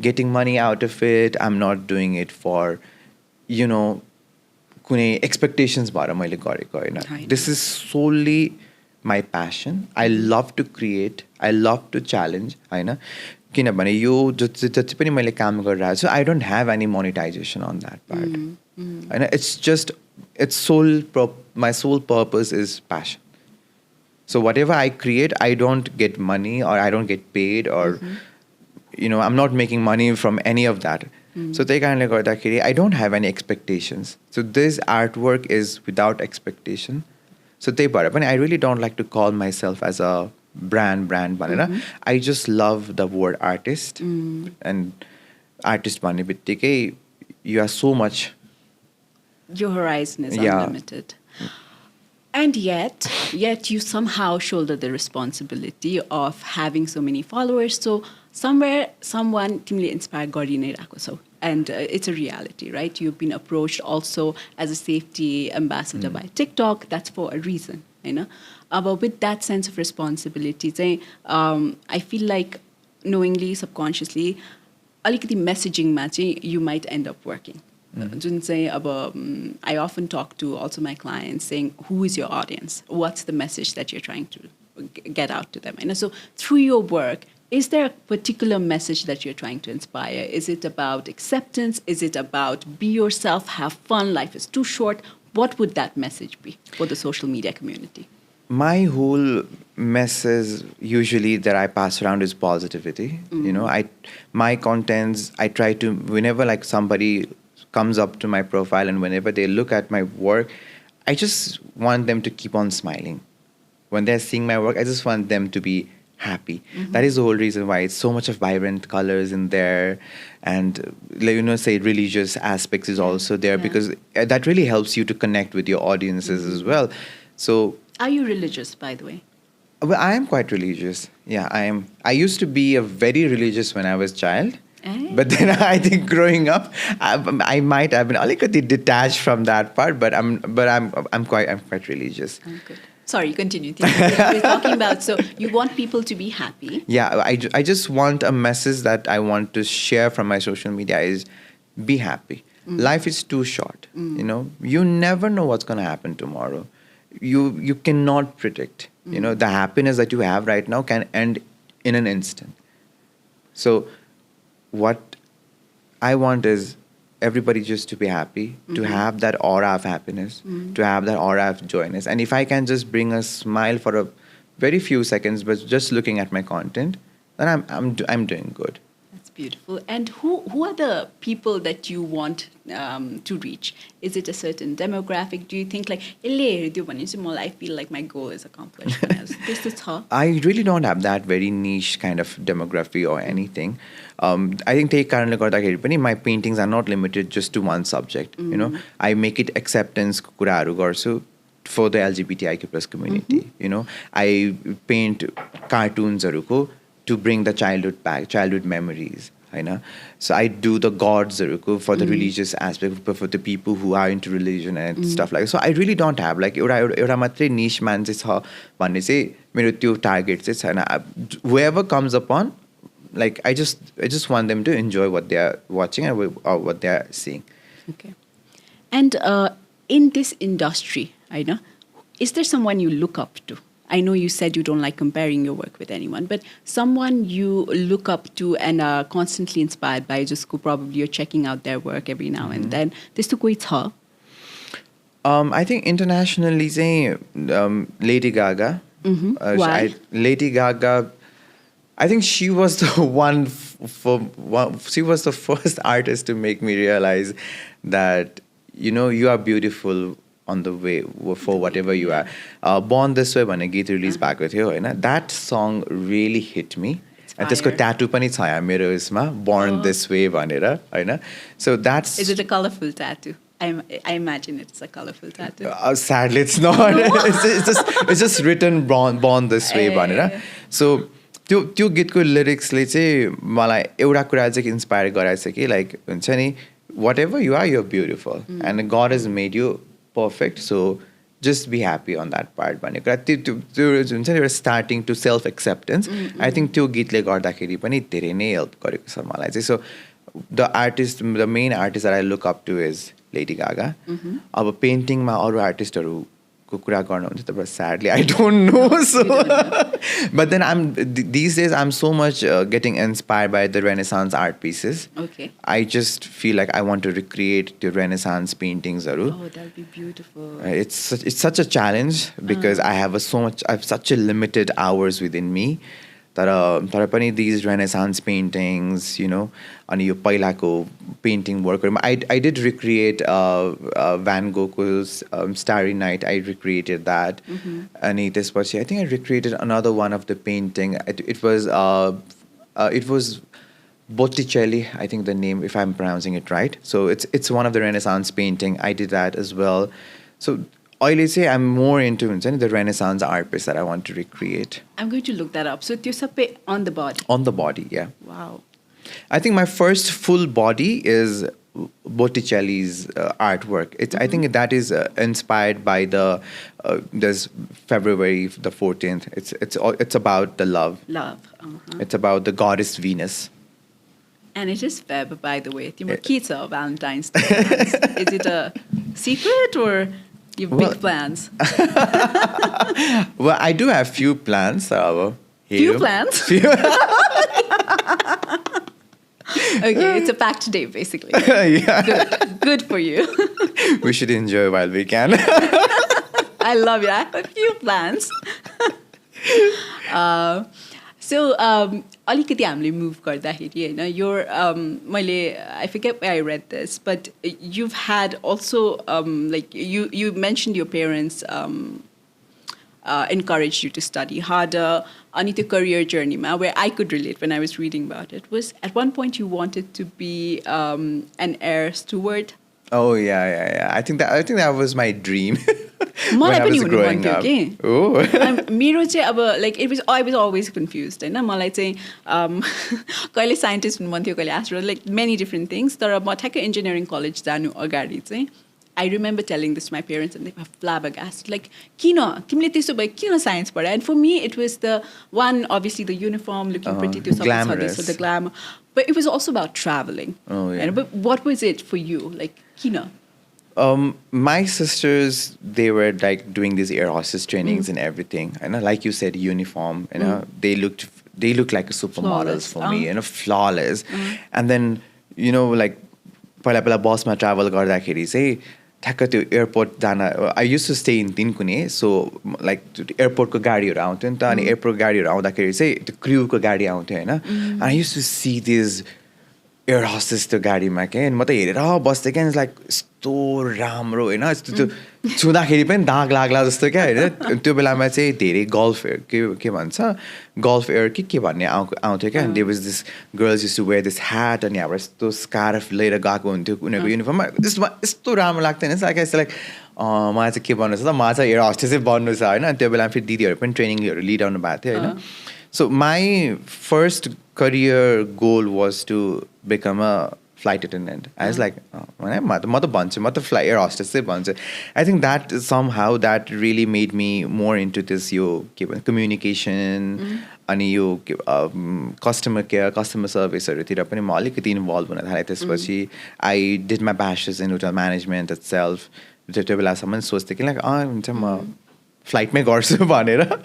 Speaker 1: getting money out of it. I'm not doing it for, you know, कुनै एक्सपेक्टेसन्सबाट मैले गरेको होइन this is Soli my प्यासन I love to create I love to challenge होइन किनभने यो जति पनि मैले काम गरिरहेको छु I don't have any monetization on that part होइन इट्स जस्ट it's my sole purpose is passion so whatever I create I don't get money or I don't get paid or you know I'm not making money from any of that. So त्यही कारणले गर्दाखेरि I don't have any expectations. So this artwork is without expectation. So त्यही भएर पनि I really don't like to call myself as a brand भनेर I just love the word artist and artist भन्ने बित्तिकै you are so much
Speaker 3: Your horizon is unlimited. And yet you somehow shoulder the responsibility of having so many followers. So somewhere, someone timely inspired Gauri Rako. And it's a reality, right? You've been approached also as a safety ambassador by TikTok. That's for a reason, you know? But with that sense of responsibility, I feel like knowingly, subconsciously, alikati messaging matching, you might end up working. I often talk to also my clients saying, who is your audience? What's the message that you're trying to get out to them? And so through your work, is there a particular message that you're trying to inspire? Is it about acceptance? Is it about be yourself, have fun, life is too short? What would that message be for the social media community?
Speaker 1: My whole message usually that I pass around is positivity. You know, my contents, I try to, whenever like somebody comes up to my profile and whenever they look at my work, I just want them to keep on smiling. When they're seeing my work, I just want them to be happy. That is the whole reason why it's so much of vibrant colors in there. And, you know, say religious aspects is also there because that really helps you to connect with your audiences as well. So,
Speaker 3: are you religious, by the way?
Speaker 1: Well, I am quite religious. Yeah, I am. I used to be a very religious when I was a child. But then I think growing up, I might have been a little detached from that part. But I'm quite religious.
Speaker 3: Oh, good. Sorry, continue. We're talking about, so you want people to be happy.
Speaker 1: Yeah, I just want a message that I want to share from my social media is be happy. Life is too short. You know, you never know what's going to happen tomorrow. You cannot predict. You know, the happiness that you have right now can end in an instant. So what I want is everybody just to be happy, to have that aura of happiness, to have that aura of joyness. And if I can just bring a smile for a very few seconds, but just looking at my content, then I'm doing good.
Speaker 3: That's beautiful. And who are the people that you want to reach? Is it a certain demographic? Do you think like, I feel like my goal is accomplished?
Speaker 1: I really don't have that very niche kind of demography or anything. I think my paintings are not limited just to one subject. You know, I make it acceptance for the LGBTIQ plus community. You know, I paint cartoons to bring the childhood memories. So I do the gods for the religious aspect, for the people who are into religion and stuff like that. So I really don't have like एउटा niche man भन्ने चाहिँ मेरो त्यो target चाहिँ whoever comes upon, like I just want them to enjoy what they are watching and what they are seeing.
Speaker 3: Okay. And in this industry, is there someone you look up to? I know you said you don't like comparing your work with anyone, but someone you look up to and are constantly inspired by, just probably you're checking out their work every now and then. This to koi tha?
Speaker 1: I think internationally, Lady Gaga.
Speaker 3: Why?
Speaker 1: Lady Gaga I think she was the she was the first artist to make me realize that you are beautiful on the way for whatever you are. Born This Way भन्ने गीत release भएको थियो होइन. That song really hit me. And त्यसको tattoo पनि छ यहाँ मेरो यसमा, Born This Way भनेर होइन. So that's.
Speaker 3: Is it a colorful tattoo? I imagine it's a colorful tattoo.
Speaker 1: Sadly, it's not. it's just written born this way भनेर. So त्यो गीतको लिरिक्सले चाहिँ मलाई एउटा कुरा चाहिँ इन्स्पायर गराएछ कि लाइक हुन्छ नि whatever you are, you're beautiful and God has made you perfect, so just be happy on that part भन्ने कुरा. त्यो हुन्छ नि एउटा starting to self acceptance. I think त्यो गीतले गर्दाखेरि पनि धेरै नै हेल्प गरेको छ मलाई चाहिँ. So the main artist I look up to is Lady Gaga. अब पेन्टिङमा अरू आर्टिस्टहरूको कुरा गर्नुहुन्छ तर sadly I don't know. So but then these days I'm so much getting inspired by the Renaissance art pieces.
Speaker 3: Okay.
Speaker 1: I just feel like I want to recreate the Renaissance paintings.
Speaker 3: Oh, that'll be beautiful.
Speaker 1: It's such a challenge because I have such a limited hours within me. तर पनि these Renaissance paintings, अनि यो पहिलाको painting work. I did recreate Van Gogh's Starry Night. I recreated that. अनि त्यसपछि I think I recreated another one of the painting. It was Botticelli, I think the name, if I'm pronouncing it right. So it's one of the Renaissance painting. I did that as well. So I say I'm more into the Renaissance art piece that I want to recreate.
Speaker 3: I'm going to look that up. So you're on the body.
Speaker 1: On the body, yeah.
Speaker 3: Wow.
Speaker 1: I think my first full body is Botticelli's artwork. I think that is inspired by there's February the 14th. It's about the love.
Speaker 3: Love.
Speaker 1: It's about the goddess Venus.
Speaker 3: And it is Feb, by the way. Kitsa Valentine's Day. Is it a secret or you have big plans?
Speaker 1: Well, I do have few plans.
Speaker 3: Few plans? Okay, it's a packed day, basically.
Speaker 1: Yeah.
Speaker 3: Good for you.
Speaker 1: We should enjoy while we can.
Speaker 3: I love it. I have a few plans. So, अलिकति हामीले move गर्दाखेरि होइन, मैले I forget where I read this, but you've had also like you mentioned your parents encouraged you to study harder. अनि त्यो career journey ma, where I could relate when I was reading about it was at one point you wanted to be an air steward.
Speaker 1: Oh yeah. I think that was my dream.
Speaker 3: मलाई पनि हुनु मन थियो कि. मेरो चाहिँ अब like I was always confused होइन. मलाई चाहिँ कहिले साइन्टिस्ट हुनु मन थियो, कहिले astronaut, like many different things. तर म ठ्याक्कै इन्जिनियरिङ कलेज जानु अगाडि चाहिँ I remember telling this to my parents and they were flabbergasted. Like, तिमीले त्यसो भए किन signs पढायो? And for me, it was the one, obviously the uniform, looking pretty,
Speaker 1: glamorous.
Speaker 3: So the glamour. But it was also about traveling.
Speaker 1: Oh, yeah.
Speaker 3: But what was it for you? Like,
Speaker 1: my sisters, they were like doing these air hostess trainings and everything. And like you said, uniform. They looked like supermodels for me. Flawless. And then like पहिला बसमा travel गर्दाखेरि चाहिँ ठ्याक्क त्यो airport जान I used to stay in Tinkune. So like एयरपोर्टको गाडीहरू आउँथ्यो नि त. अनि एयरपोर्ट गाडीहरू आउँदाखेरि चाहिँ त्यो क्रुको गाडी आउँथ्यो होइन. I used to see this air hostess त्यो गाडीमा के. अनि म त हेरेर बस्थेँ क्या. लाइक यस्तो राम्रो होइन, यस्तो त्यो छुँदाखेरि पनि दाग लाग्ला जस्तो क्या होइन. त्यो बेलामा चाहिँ धेरै गल्फ एयर के भन्छ गल्फ एयर के भन्ने आउँथ्यो क्या. There was this girls use to wear this hat अनि हाम्रो यस्तो स्कार्फ लिएर गएको हुन्थ्यो उनीहरूको युनिफर्ममा. त्यसमा यस्तो राम्रो लाग्थेन. लाइक मलाई चाहिँ के भन्नु छ त, मलाई चाहिँ एयर हस्टेसै बन्नु छ होइन. त्यो बेलामा फेरि दिदीहरू पनि ट्रेनिङहरू लिइरहनु भएको थियो होइन. So my first career goal was to become a flight attendant. I was like, air hostess. I think that somehow that really made me more into this communication and customer care, customer service. I did my bachelor's in hotel management itself. Flight mein garchu bhanera,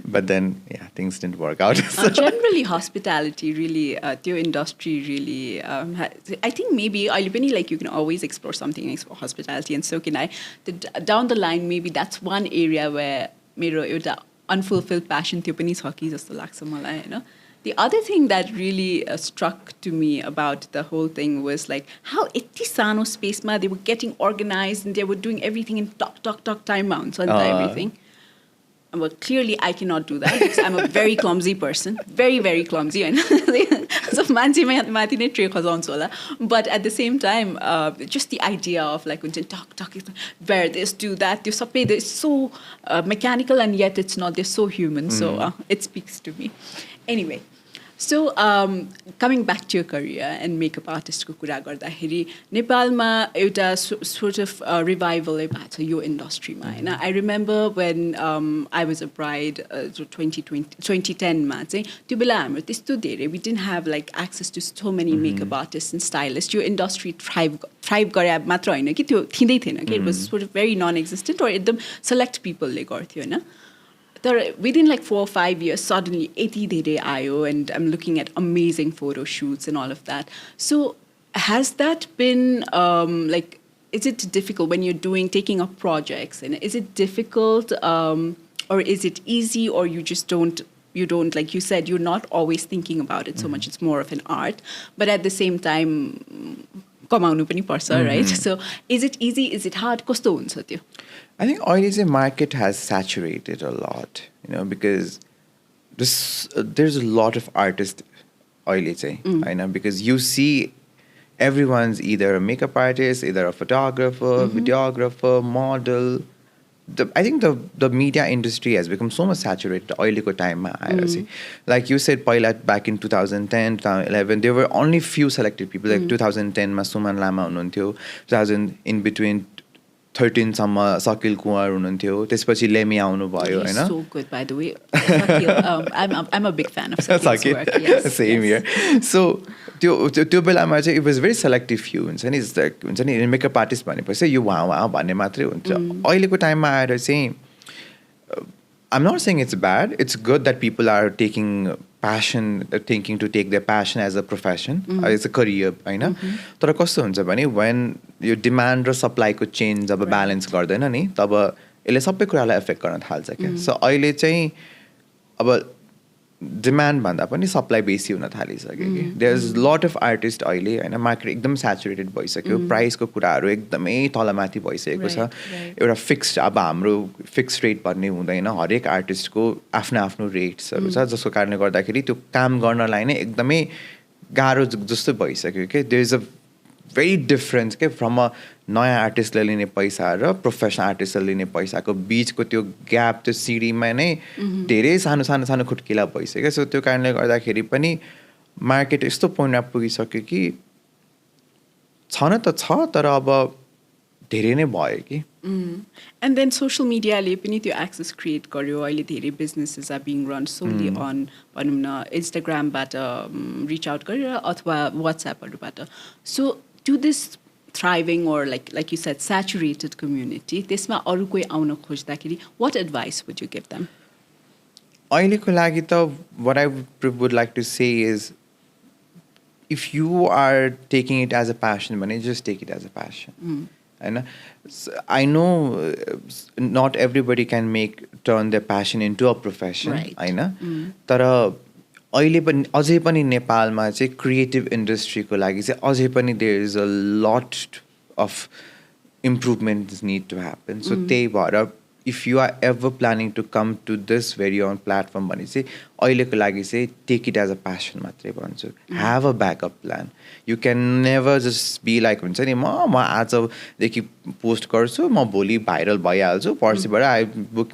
Speaker 1: but then things didn't work out.
Speaker 3: Generally hospitality really your industry really I think maybe like you can always explore something in hospitality, and so can I. Down the line maybe that's one area where mero euta unfulfilled passion tyo pani cha ki jasto लाग्छ मलाई हैन. The other thing that really struck to me about the whole thing was like how iti sano space ma they were getting organized and they were doing everything in talk time mounts and everything. Well, clearly I cannot do that because I'm a very clumsy person. Very, very clumsy. So, but at the same time, just the idea of like, talk, wear this, do that, they're so mechanical and yet it's not, they're so human. So it speaks to me. Anyway. So, coming back to your career and makeup artist ko kura garदाखेरि नेपालमा एउटा sort of revival भएको छ यो इन्डस्ट्रीमा हैन. I remember when I was a bride 2010 मा चाहिँ त्यो बेला हाम्रो त्यस्तो धेरै we didn't have like access to so many makeup artists and stylists. Yo industry thrive गरे मात्र हैन कि त्यो थिँदै थिएन कि it was sort of very non existent or एकदम select people ले गर्थ्यो हैन. Within like 4 or 5 years, suddenly 80 धेरै आयो and I'm looking at amazing photo shoots and all of that. So has that been like, is it difficult when you're taking up projects, and is it difficult or is it easy, or you just don't, like you said, you're not always thinking about it so much, it's more of an art, but at the same time कमाउनु पनि पर्छ, right? So is it easy, is it hard, कस्तो हुन्छ त्यो?
Speaker 1: I think oil market has saturated a lot, because there's a lot of artists oil because you see everyone's either a makeup artist, either a photographer, videographer, model. I think the media industry has become so much saturated oil ko time like you said back in 2010 2011 there were only few selected people, like 2010 ma Suman Lama huनुहुन्थ्यो, 2000 in between 13 सम्म suckle Kumar हुनुहुन्थ्यो, त्यसपछि lemme आउनु भयो हैन.
Speaker 3: So good, by the way. I'm a big fan of Sakil's work. Yes,
Speaker 1: same here. So त्यो बेलामा चाहिँ it was very selective few हुन्छ नि, हुन्छ नि मेकअप आर्टिस्ट भनेपछि यो वहाँ भन्ने मात्रै हुन्छ. अहिलेको टाइममा आएर चाहिँ I'm not saying it's bad. It's good that people are thinking to take their passion as a profession, as a career, हैन. तर कस्तो हुन्छ भने when yo demand raw supply को change जब balance गर्दैन नि, तब यसले सबै कुरालाई affect गर्न थाल्छ के. So अहिले चाहिँ अब demand भन्दा पनि supply बेसी हुन थालिसक्यो कि. There's a lot of artists अहिले हैन, मार्केट एकदम saturated भइसक्यो, प्राइस को कुराहरू एकदमै तलमाथि भइसकेको छ. एउटा फिक्स्ड, अब हाम्रो फिक्स्ड रेट भन्ने हुँदैन, हरेक आर्टिस्टको आफ्नो आफ्नो रेट्सहरू छ, जसको कारणले गर्दाखेरि त्यो काम गर्नलाई नै एकदमै गाह्रो जस्तो भइसक्यो कि. There is a very difference के फ्रम अ नयाँ आर्टिस्टले लिने पैसा र प्रोफेसनल आर्टिस्टले लिने पैसाको बिचको त्यो ग्याप, त्यो सिडीमा नै धेरै सानो खुट्किला भइसक्यो. सो त्यो कारणले गर्दाखेरि पनि मार्केट यस्तो पोइन्टमा पुगिसक्यो कि छ न त छ, तर अब धेरै नै भयो कि.
Speaker 3: And then social media ले पनि त्यो access create गर्यो. अहिले धेरै businesses are being run solely on भनौँ न Instagramबाट reach out गरेर अथवा WhatsAppहरूबाट. So to this thriving or like you said saturated community, त्यसमा अरू कोही आउन खोज्दाखेरि what advice would you give them?
Speaker 1: अहिलेको लागि त what I would like to say is, if you are taking it as a passion, भने just take it as a passion. And I know not everybody can turn their passion into a profession, होइन. तर अहिले पनि अझै पनि नेपालमा चाहिँ creative इन्डस्ट्रीको लागि चाहिँ अझै पनि there is a lot of improvements need to happen. So त्यही भएर if you are ever planning to come to this very on platform भने चाहिँ अहिलेको लागि चाहिँ take it as a passion मात्रै भन्छु. Have a backup plan. You can never just be like हुन्छ नि म आजदेखि पोस्ट गर्छु, म भोलि भाइरल भइहाल्छु, पर्सिबाट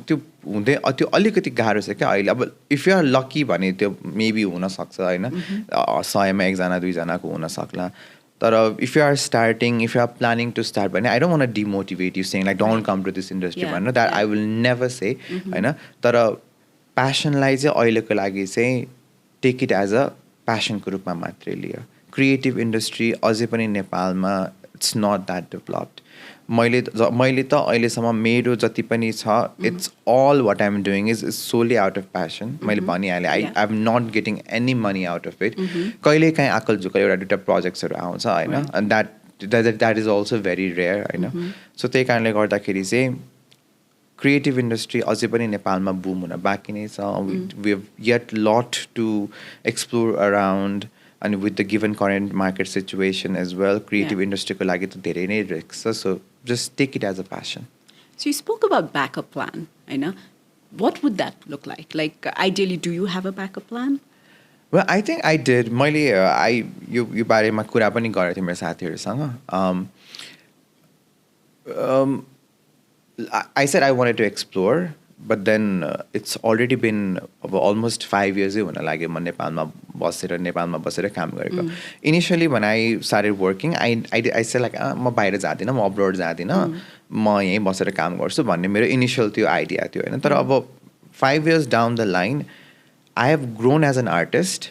Speaker 1: त्यो हुँदै त्यो अलिकति गाह्रो छ क्या अहिले. अब इफ यु आर लकी भने त्यो मेबी हुनसक्छ होइन, 100मा 1जना 2जनाको हुनसक्ला. तर if you are starting, if you are planning to start भने I don't want to demotivate you saying like don't come to this industry भनेर, that I will never say होइन. तर प्यासनलाई चाहिँ अहिलेको लागि चाहिँ टेक इट एज अ प्यासनको रूपमा मात्रै लियो. क्रिएटिभ इन्डस्ट्री अझै पनि नेपालमा इट्स नट द्याट डेभलप्ड. मैले त अहिलेसम्म मेरो जति पनि छ, it's all what I'm doing is solely out of passion. मैले भनिहालेँ I am not getting any money out of it. कहिले काहीँ आकल झुकल एउटा दुइटा प्रोजेक्ट्सहरू आउँछ होइन, and that is also very rare होइन. सो त्यही कारणले गर्दाखेरि चाहिँ creative industry अझै पनि नेपालमा boom हुन बाँकी नै छ. We have yet lot to explore around, and with the given current market situation as well, creative industry को लागि त धेरै नै risk छ. So just take it as a passion.
Speaker 3: So you spoke about backup plan, होइन? What would that look like? Like ideally, do you have a backup plan?
Speaker 1: Well, I think I did. मैले यो बारेमा कुरा पनि गरेको थिएँ मेरो साथीहरूसँग. I said I wanted to explore, but then it's already been almost 5 years हुन लाग्यो म नेपालमा बसेर काम गरेको. Initially when I started working, I said like म बाहिर जादिनँ, म abroad जादिनँ, म यहीँ बसेर काम गर्छु भन्ने मेरो इनिशियल त्यो आइडिया थियो होइन. तर अब 5 years down the line, I have grown as an artist,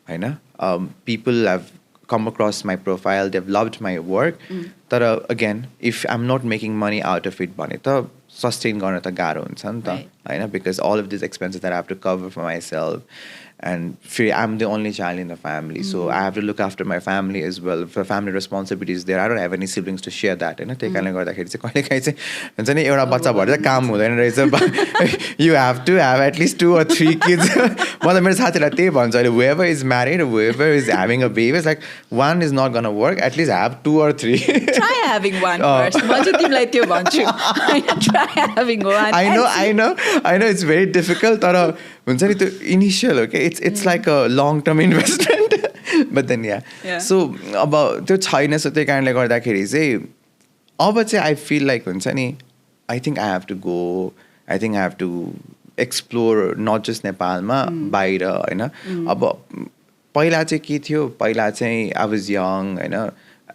Speaker 1: होइन. People have come across my profile, they've loved my work. But again, if I'm not making money out of it, भने त sustain गर्न त गाह्रो हुन्छ नि त होइन, because all of these expenses that I have to cover for myself, and I'm the only child in the family, so I have to look after my family as well. For family responsibilities there, I don't have any siblings to share that होइन. त्यही कारणले गर्दाखेरि चाहिँ कहिलेकाहीँ चाहिँ हुन्छ नि एउटा बच्चा भएर चाहिँ काम हुँदैन रहेछ. You have to have at least 2 or 3 kids. म त मेरो साथीलाई त्यही भन्छु अहिले, whoever is married, whoever is having a baby, it's like one is not gonna work, at least have 2 or 3.
Speaker 3: Try having one first. म चाहिँ तिमीलाई त्यो भन्छु. Try having one.
Speaker 1: I know it's very difficult, तर हुन्छ नि त्यो initial, okay, it's like a long term investment. But then yeah. So अब त्यो छैन, सो त्यही कारणले गर्दाखेरि चाहिँ अब चाहिँ I feel like हुन्छ नि, I think I have to go, I think I have to explore not just नेपालमा, बाहिर होइन. अब पहिला चाहिँ के थियो, पहिला चाहिँ I was young होइन,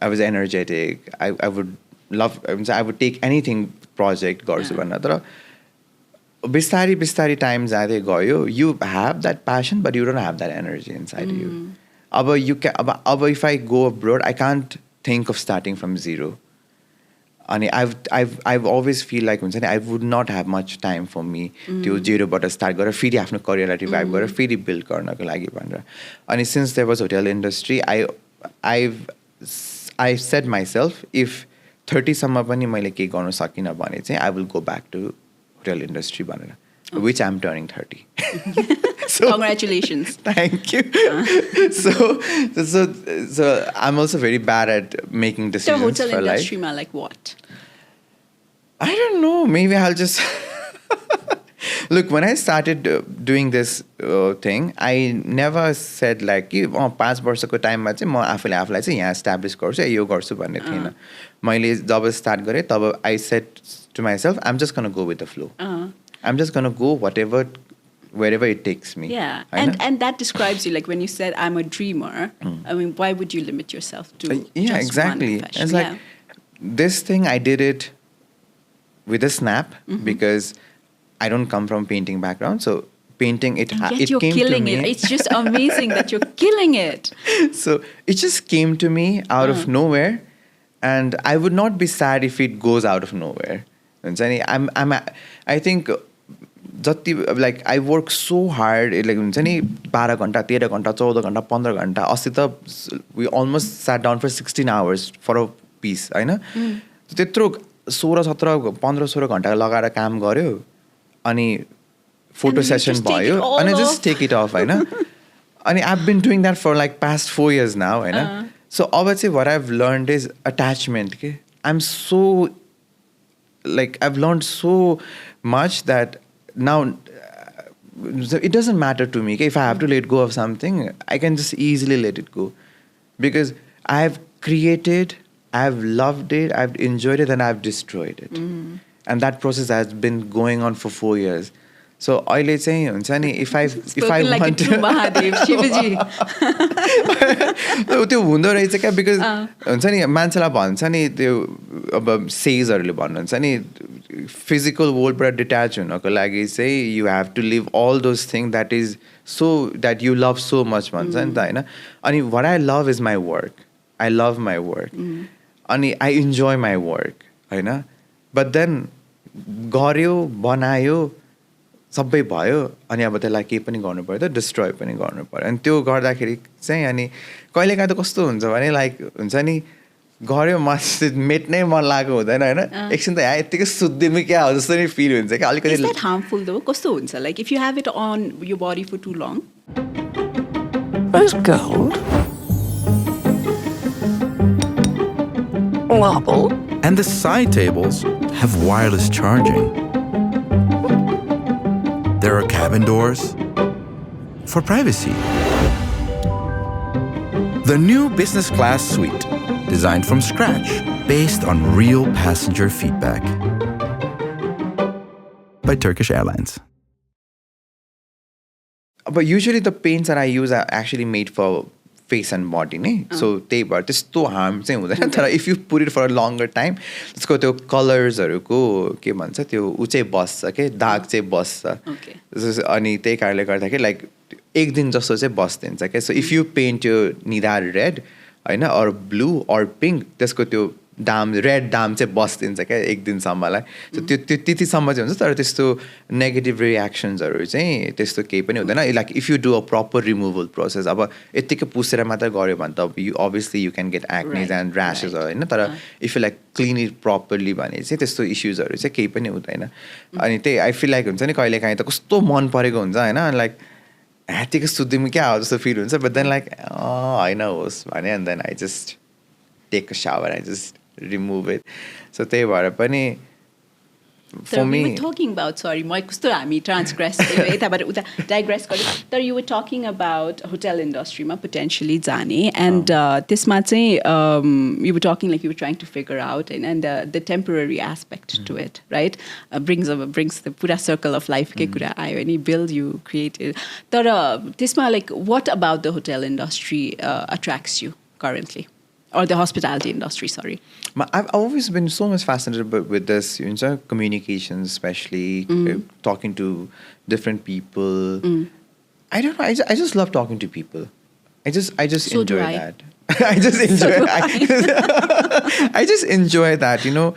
Speaker 1: I was energetic, I would love, I would take anything project गर्छु भन्न. तर बिस्तारी टाइम जाँदै गयो, you have that passion but you don't have that energy inside you. अब if I go abroad, I can't think of starting from zero. And I've always feel like हुन्छ नि, I would not have much time for me त्यो जेरोबाट start गरेर फेरि आफ्नो करियरलाई revive गरेर फेरि build गर्नको लागि भनेर. अनि since there was hotel industry, I said myself, if 30 सम्म पनि मैले केही गर्न सकिनँ भने चाहिँ I will go back to hotel industry भनेर, which I'm turning 30. So,
Speaker 3: congratulations.
Speaker 1: Thank you. So I'm also very bad at making decisions
Speaker 3: So hotel
Speaker 1: for life.
Speaker 3: industry ma, like what?
Speaker 1: I don't know. Maybe I'll just look. When I started doing this thing, I never said like, कि 5 वर्षको टाइममा चाहिँ म आफूलाई चाहिँ यहाँ establish गर्छु, यो गर्छु भन्ने थिएन. मैले जब स्टार्ट गरेँ तब I said to myself, I'm just gonna go with the flow. I'm just gonna go wherever it takes me.
Speaker 3: Yeah, and that describes you. Like when you said I'm a dreamer, I mean, why would you limit yourself to
Speaker 1: yeah,
Speaker 3: just
Speaker 1: exactly.
Speaker 3: one profession?
Speaker 1: It's like this thing, I did it with a snap because I don't come from painting background, so painting it
Speaker 3: And yet
Speaker 1: it
Speaker 3: you're
Speaker 1: came
Speaker 3: killing
Speaker 1: to me.
Speaker 3: it. It's just amazing that you're killing it.
Speaker 1: So it just came to me out of nowhere, and I would not be sad if it goes out of nowhere. I think जति like I work so hard, like हुन्छ नि 12 घण्टा 13 घण्टा 14 घण्टा 15 घण्टा. अस्ति त we almost sat down for 16 hours for a piece होइन. त्यत्रो 16 17 15 16 घण्टा लगाएर काम गर्यो, अनि फोटो सेसन भयो, अनि just take it off होइन. अनि I've been doing that for like past 4 years now होइन. So अब चाहिँ what I've learned is attachment. Okay? I'm so like I've learned so much that now it doesn't matter to me. Okay? If I have to let go of something, I can just easily let it go, because I've created, I've loved it, I've enjoyed it, and I've destroyed it. And that process has been going on for 4 years. So अहिले चाहिँ हुन्छ नि, if I
Speaker 3: like
Speaker 1: want
Speaker 3: a true Mahadev, Shivaji.
Speaker 1: त्यो हुँदो रहेछ क्या, because हुन्छ नि मान्छेलाई भन्छ नि त्यो अब सेजहरूले भन्नुहुन्छ नि, फिजिकल वर्ल्डबाट डिट्याच हुनको लागि चाहिँ you have to leave all those thing that is so that you love so much भन्छ नि त होइन. अनि वाट आई लभ इज माई वर्क, आई लभ माई वर्क, अनि आई इन्जोय माई वर्क होइन. बट देन गऱ्यो बनायो सबै भयो, अनि अब त्यसलाई केही पनि गर्नु पऱ्यो त डिस्ट्रोय पनि गर्नु पऱ्यो. अनि त्यो गर्दाखेरि चाहिँ अनि कहिलेकाहीँ त कस्तो हुन्छ भने लाइक हुन्छ नि गऱ्यो मस्त मेट्नै मन लागेको हुँदैन होइन एकछिन त यहाँ यत्तिकै सुत्दिनु क्या हो जस्तो नि फिल हुन्छ क्या
Speaker 3: Is
Speaker 1: अलिकति
Speaker 3: that harmful though? कस्तो हुन्छ? Like if you have it on your body for too long?
Speaker 4: Rose gold. Wobble.
Speaker 5: And the side tables have wireless charging. There are cabin doors for privacy. The new business class suite, designed from scratch, based on real passenger feedback. By Turkish Airlines.
Speaker 1: But usually the paints that I use are actually made for face and body नै सो त्यही भएर त्यस्तो harm चाहिँ हुँदैन तर if you put it for a लङ्गर time त्यसको त्यो कलर्सहरूको के भन्छ त्यो ऊ चाहिँ बस्छ के दाग चाहिँ बस्छ अनि त्यही कारणले गर्दाखेरि लाइक एक दिन जस्तो चाहिँ बस्दिन्छ क्या सो इफ यु पेन्ट यो निदार रेड होइन अर ब्लू अर पिङ्क त्यसको त्यो दाम रेड दाम चाहिँ बस्दिन्छ क्या एक दिनसम्मलाई सो त्यो त्यतिसम्म चाहिँ हुन्छ तर त्यस्तो नेगेटिभ रियाक्सन्सहरू चाहिँ त्यस्तो केही पनि हुँदैन like if you do a proper removal process अब यत्तिकै पुसेर मात्र गऱ्यो भने त you obviously you can get acne and rashes होइन तर if you like clean it properly भने चाहिँ त्यस्तो इस्युजहरू चाहिँ केही पनि हुँदैन अनि त्यही आई फिल लाइक हुन्छ नि कहिलेकाहीँ त कस्तो मन परेको हुन्छ होइन लाइक ह्यात्तिकै सुत्दिउँ क्या हो जस्तो फिल हुन्छ बट देन लाइक होइन होस् भने and then I just take a shower I just remove it. So त्यही भएर पनि for me
Speaker 3: we were talking about sorry म कस्तो हामी ट्रान्सग्रेस यताबाट उता डाइग्रेस गर्यो तर you were talking about hotel industry मा potentially जाने and त्यसमा चाहिँ you were talking like you were trying to figure out and the temporary aspect to it right brings the pura circle of life के कुरा आयो अनि build you created तर त्यसमा like what about the hotel industry attracts you currently or the hospitality industry, sorry.
Speaker 1: I've always been so much fascinated with this, you know, communications, especially talking to different people. I don't know. I just love talking to people. I just
Speaker 3: so
Speaker 1: enjoy
Speaker 3: do I.
Speaker 1: that. I just enjoy. I just enjoy that. You know,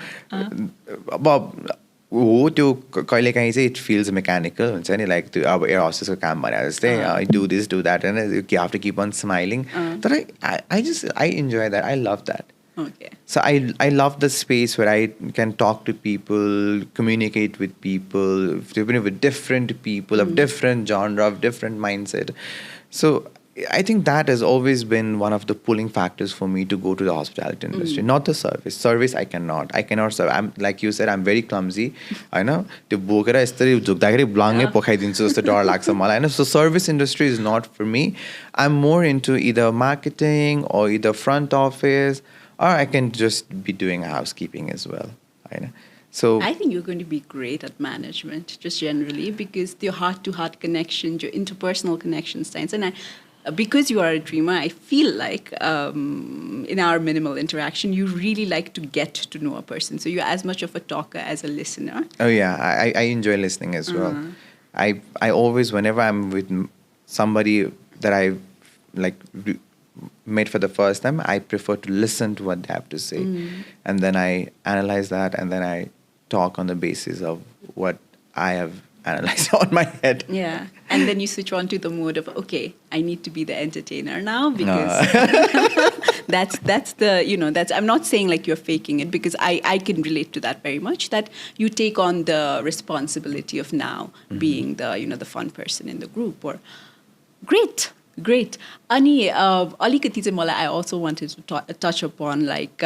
Speaker 1: हो त्यो कहिलेकाहीँ चाहिँ it फिल्स mechanical हुन्छ नि like त्यो अब air होस्टेसको काम भने जस्तै डु दिस डु द्याट होइन you have to keep on smiling तर I enjoy that I love that So I love the space where I can talk to people, communicate with people, with different people of different genre, of different mindset. So I think that has always been one of the pulling factors for me to go to the hospitality industry. Not the service. Service I cannot serve. I'm like you said, I'm very clumsy. I know. त्यो बोकेर यस्तरी झुक्दाखेरि ब्लाङ्गै पोखाइदिन्छु जस्तो डर लाग्छ मलाई होइन so service industry is not for me. I'm more into either marketing or either front office. Or I can just be doing housekeeping as well. So
Speaker 3: I think you're going to be great at management, just generally, because your heart-to-heart connections, your interpersonal connections, and because you are a dreamer, I feel like in our minimal interaction, you really like to get to know a person. So you're as much of a talker as a listener.
Speaker 1: Oh yeah, I enjoy listening as well. I always, whenever I'm with somebody that I like met for the first time, I prefer to listen to what they have to say. And then I analyze that and then I talk on the basis of what I have analyzed on my head.
Speaker 3: Yeah. And then you switch on to the mode of, okay, I need to be the entertainer now because that's the, you know, that's, I'm not saying like you're faking it because I can relate to that very much, that you take on the responsibility of now being the, you know, the fun person in the group or Great. Ani, alikati चाहिँ मलाई I also wanted to touch upon like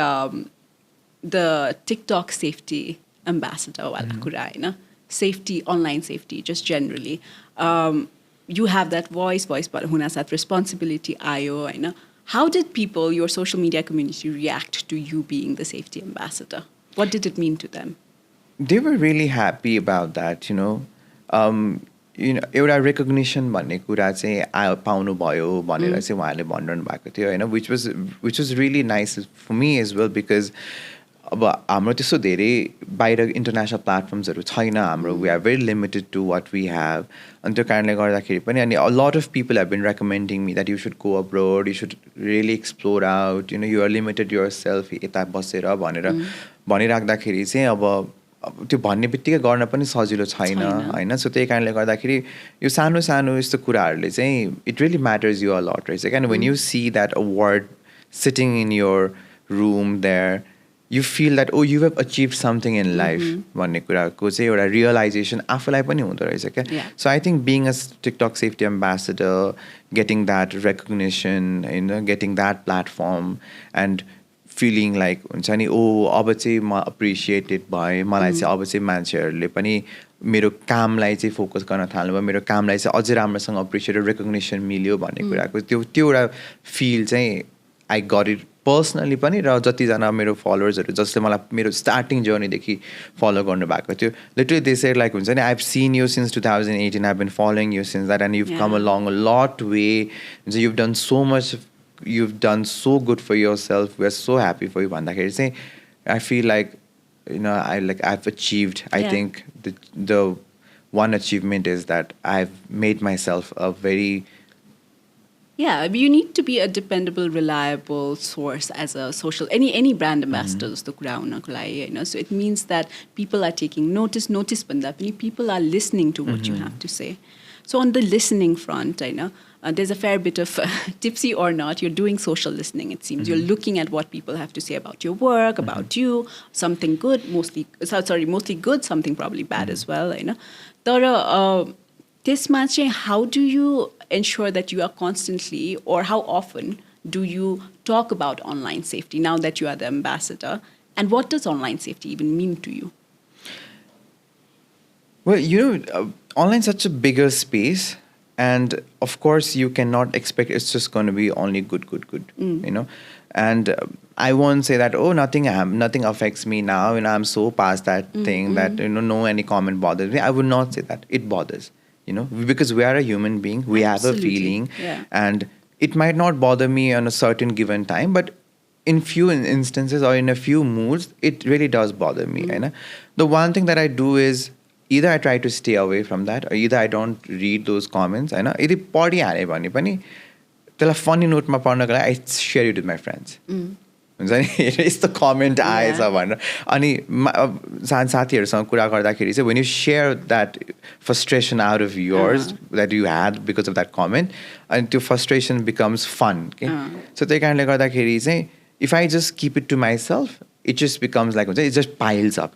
Speaker 3: the TikTok safety ambassador वाला कुरा हैन safety, online safety, just generally. You have that voice but हुन साथ responsibility आयो हैन. How did people, your social media community, react to you being the safety ambassador? What did it mean to them?
Speaker 1: They were really happy about that, you know. एउटा recognition भन्ने कुरा चाहिँ पाउनु भयो भनेर चाहिँ उहाँले भनिरहनु भएको थियो होइन which was really nice for me as well because अब हाम्रो त्यस्तो धेरै बाहिर इन्टरनेसनल प्लेटफर्म्सहरू छैन हाम्रो we are very limited to what we have अनि त्यो कारणले गर्दाखेरि पनि अनि a lot of people have been recommending me that you should go abroad you should really explore out you know you are limited yourself यता बसेर भनेर भनिराख्दाखेरि चाहिँ अब त्यो भन्ने बित्तिकै गर्न पनि सजिलो छैन होइन सो त्यही कारणले गर्दाखेरि यो सानो सानो यस्तो कुराहरूले चाहिँ इट रियली म्याटर्स यु अ लट रहेछ क्या when you see that a word sitting in your room there, you feel that, oh, you have achieved something in life. भन्ने कुराको चाहिँ एउटा realization आफूलाई पनि हुँदो रहेछ क्या.
Speaker 3: Yeah.
Speaker 1: So I think being a TikTok safety ambassador, getting that recognition, getting that platform, and feeling like हुन्छ नि अब चाहिँ म appreciated भएँ, मलाई चाहिँ अब चाहिँ मान्छेहरूले पनि मेरो कामलाई चाहिँ फोकस गर्न थाल्नुभयो, मेरो कामलाई चाहिँ अझै राम्रोसँग अप्रिसिएटेड रेकग्निसन मिल्यो भन्ने कुराको त्यो एउटा फिल चाहिँ आई गट इट पर्सनली पनि, र जतिजना मेरो फलोवर्सहरू जसले मलाई मेरो स्टार्टिङ जर्नीदेखि फलो गर्नुभएको थियो, लिटरली दे सेड लाइक हुन्छ नि I have seen you since 2018, I have been following you since that and you've come along a lot way, हुन्छ you've done so much, you've done so good for yourself, we're so happy for you भन्दाखेरि चाहिँ I feel like I've achieved. I think the one achievement is that I've made myself a very
Speaker 3: you need to be a dependable, reliable source as a social any brand ambassador जस्तो कुरा हुनको लागि हैन. So it means that people are taking notice भन्दा पनि people are listening to what you have to say. So on the listening front, I know there's a fair bit of tipsy or not, you're doing social listening, it seems. You're looking at what people have to say about your work, about you, something good, mostly good, something probably bad as well. I know. तर त्यसमा चाहिँ how do you ensure that you are constantly, or how often do you talk about online safety now that you are the ambassador? And what does online safety even mean to you?
Speaker 1: Well, online is such a bigger space, and of course you cannot expect it's just going to be only good, and I won't say that, oh, nothing affects me now, I'm so past that thing that no any comment bothers me. I would not say that. It bothers, because we are a human being, we have a feeling, and it might not bother me on a certain given time, but in few instances or in a few moods it really does bother me. The one thing that I do is either I try to stay away from that, or either I don't read those comments. यदि पढिहालेँ भने पनि त्यसलाई funny नोटमा पढ्नको लागि I share it with my friends. हुन्छ नि यस्तो comment आएछ भनेर. अनि साथीहरूसँग कुरा गर्दाखेरि चाहिँ when you share that frustration out of yours that you had because of that comment, and त्यो frustration becomes fun. So त्यही कारणले गर्दाखेरि चाहिँ if I just keep it to myself, it just becomes like it just piles up.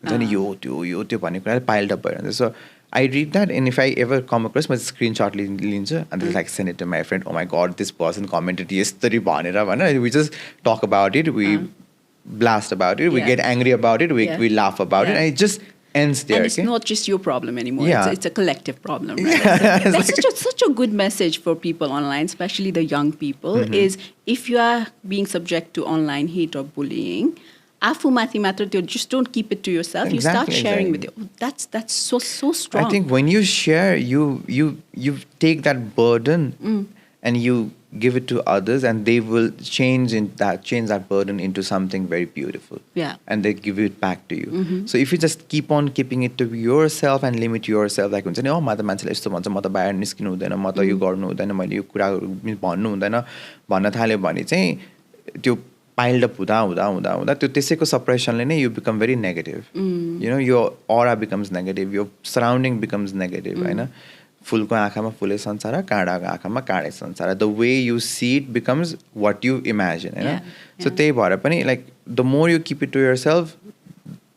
Speaker 1: यो त्यो भन्ने कुरा piled up भइरहन्छ. So I read that, and if I ever come across, म screenshot लिन्छु, and then like send it to my friend. Oh my God, this person commented yesterday भनेर. We just talk about it, we blast about it, we get angry about it, we laugh about it, and it just ends there.
Speaker 3: And it's not just your problem anymore.
Speaker 1: Yeah.
Speaker 3: It's a collective problem. Right? That's such a good message for people online, especially the young people, is if you are being subject to online hate or bullying, afu mathi matra, just don't keep it to yourself. You start sharing with you. That's so strong.
Speaker 1: I think when you share, you take that burden and you give it to others, and they will change that burden into something very beautiful.
Speaker 3: Yeah.
Speaker 1: And they give it back to you. So if you just keep on keeping it to yourself and limit yourself, like हुन्छ नि म त मान्छेले यस्तो भन्छ, म त बाहिर निस्किनु हुँदैन, म त यो गर्नु हुँदैन, मैले यो कुरा भन्नु हुँदैन भन्न थाल्यो भने चाहिँ त्यो piled up हुँदा त्यो त्यसैको suppressionले नै you become very negative. Your aura becomes negative, your surrounding becomes negative. हैन. फुलको आँखामा फुलै संसार, काँडाको आँखामा काँडै संसार. The way you see it becomes what you imagine. So त्यही भएर पनि like the more you keep it to yourself,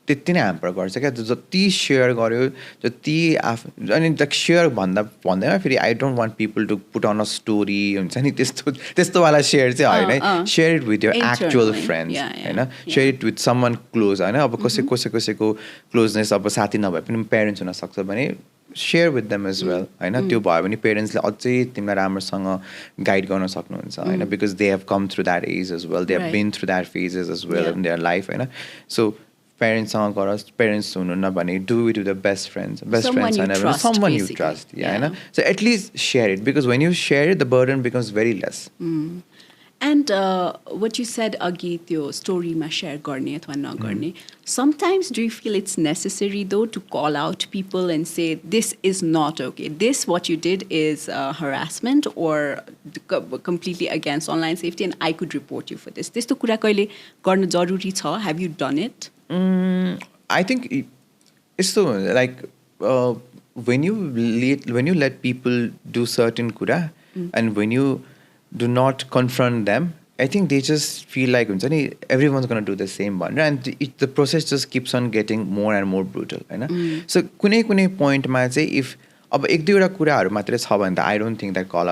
Speaker 1: त्यति नै ह्याम्पर गर्छ क्या. जति सेयर गर्यो, जति अनि सेयर भन्दैमा फेरि I don't want people to put on a story हुन्छ नि, त्यस्तोवाला सेयर चाहिँ होइन. Share it with your actual friends होइन, share it with someone close होइन. अब कसैको क्लोजनेस अब साथी नभए पनि पेरेन्ट्स हुनसक्छ भने share with them as well होइन. त्यो भयो भने पेरेन्ट्सले अझै तिमीलाई राम्रोसँग गाइड गर्न सक्नुहुन्छ होइन, because they have come through that age as well, they have been through that phases as well in their life होइन. सो पेरेन्ट्ससँग गर, पेरेन्ट्स हुनुहुन्न भने do it with the best friends होइन, someone you trust. होइन. So at least share it, because when you share it, the burden becomes very less.
Speaker 3: And what you said अघि त्यो स्टोरीमा share गर्ने अथवा नगर्ने, sometimes do you feel it's necessary though to call out people and say this is not okay, this what you did is harassment or completely against online safety and I could report you for this? त्यस्तो कुरा कहिले गर्न जरुरी छ? Have you done it?
Speaker 1: I think it's so like when you let people do certain kura and when you do not confront them, I think they just feel like everyone's going to do the same one, and the process just keeps on getting more and more brutal. So कुनै पोइन्टमा चाहिँ if अब एक दुईवटा कुराहरू मात्रै छ भने त I don't think that call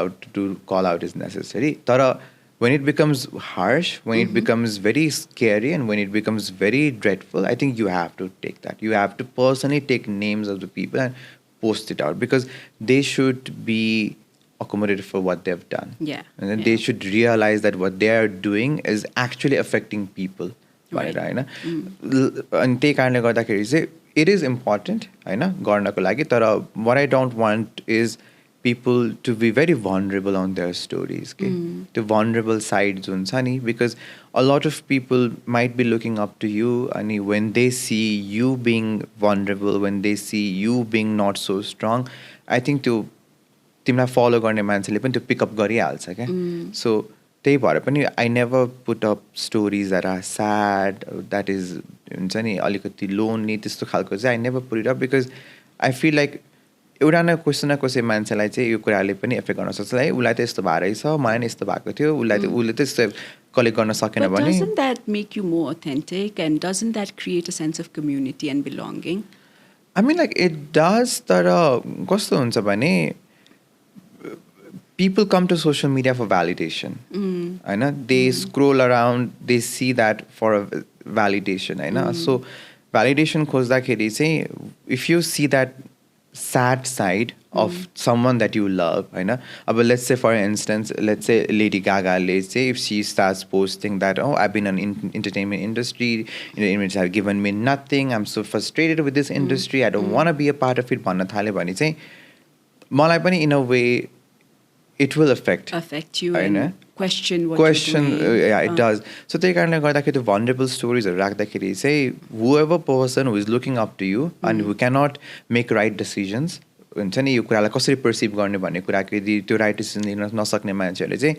Speaker 1: out is necessary. तर when it becomes harsh, when it becomes very scary, and when it becomes very dreadful, I think you have to take that. You have to personally take names of the people and post it out, because they should be accommodated for what they've done.
Speaker 3: Yeah.
Speaker 1: And then they should realize that what they are doing is actually affecting people.
Speaker 3: Right.
Speaker 1: And त्यही कारणले गर्दाखेरि चाहिँ it is important, गर्नको लागि. तर what I don't want is people to be very vulnerable on their stories. The vulnerable sides हुन्छ नि, because a lot of people might be looking up to you, and when they see you being vulnerable, when they see you being not so strong, I think तिमीलाई फलो गर्ने मान्छेले पनि त्यो pickup गरिहाल्छ क्या. सो त्यही भएर पनि I never put up stories that are sad, that is हुन्छ नि अलिकति लोन्ली, त्यस्तो खालको चाहिँ I never put it up, because I feel like एउटा न कसै मान्छेलाई चाहिँ यो कुराले पनि एफेक्ट गर्न सक्छ. है उसलाई त यस्तो भएर छ, मलाई नि यस्तो भएको थियो, उसले त यस्तो कलेक्ट गर्न सकेन भने.
Speaker 3: But doesn't that make you more authentic, and doesn't that create a sense of community and belonging?
Speaker 1: I mean, like, it does. तर कस्तो हुन्छ भने people come to social media for validation. They scroll around, they see that for a validation. So validation खोज्दाखेरि चाहिँ if you see that sad side of someone that you love, but let's say, for instance, let's say Lady Gaga, let's say if she starts posting that, oh, I've been in entertainment industry, it have given me nothing, I'm so frustrated with this industry, I don't want to be a part of it, भन्न थाल्यो भने चाहिँ मलाई पनि in a way it will affect
Speaker 3: you and question what you're doing.
Speaker 1: Yeah, it does. So त्यही कारणले गर्दाखेरि त्यो vulnerable stories राख्दाखेरि चाहिँ whoever person who is looking up to you and who cannot make right decisions, हुन्छ नि यो कुरालाई कसरी पर्सिभ गर्ने भन्ने कुराको यदि त्यो राइट डिसिजन लिन नसक्ने मान्छेहरूले चाहिँ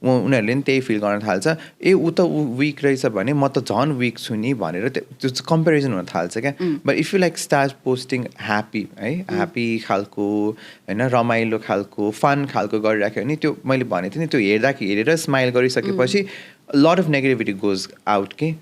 Speaker 1: उनीहरूले पनि त्यही फिल गर्न थाल्छ, ए ऊ त विक रहेछ भने म त झन् विक छु नि भनेर त्यो कम्पेरिजन हुन थाल्छ क्या. But if you like start posting happy, है ह्याप्पी खालको होइन रमाइलो खालको फन खालको गरिराख्यो भने त्यो मैले भनेको थिएँ नि, त्यो हेरेर स्माइल गरिसकेपछि lot of negativity goes out के.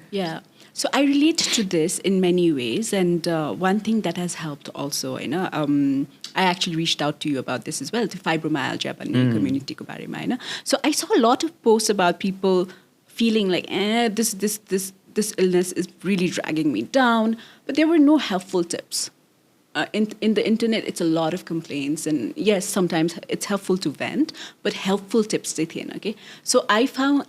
Speaker 3: So I relate to this in many ways, and one thing that has helped also, I actually reached out to you about this as well, the fibromyalgia community ko barema, So I saw a lot of posts about people feeling like, this illness is really dragging me down, but there were no helpful tips. In the internet, it's a lot of complaints, and yes, sometimes it's helpful to vent, but helpful tips they thiyen, okay? So I found,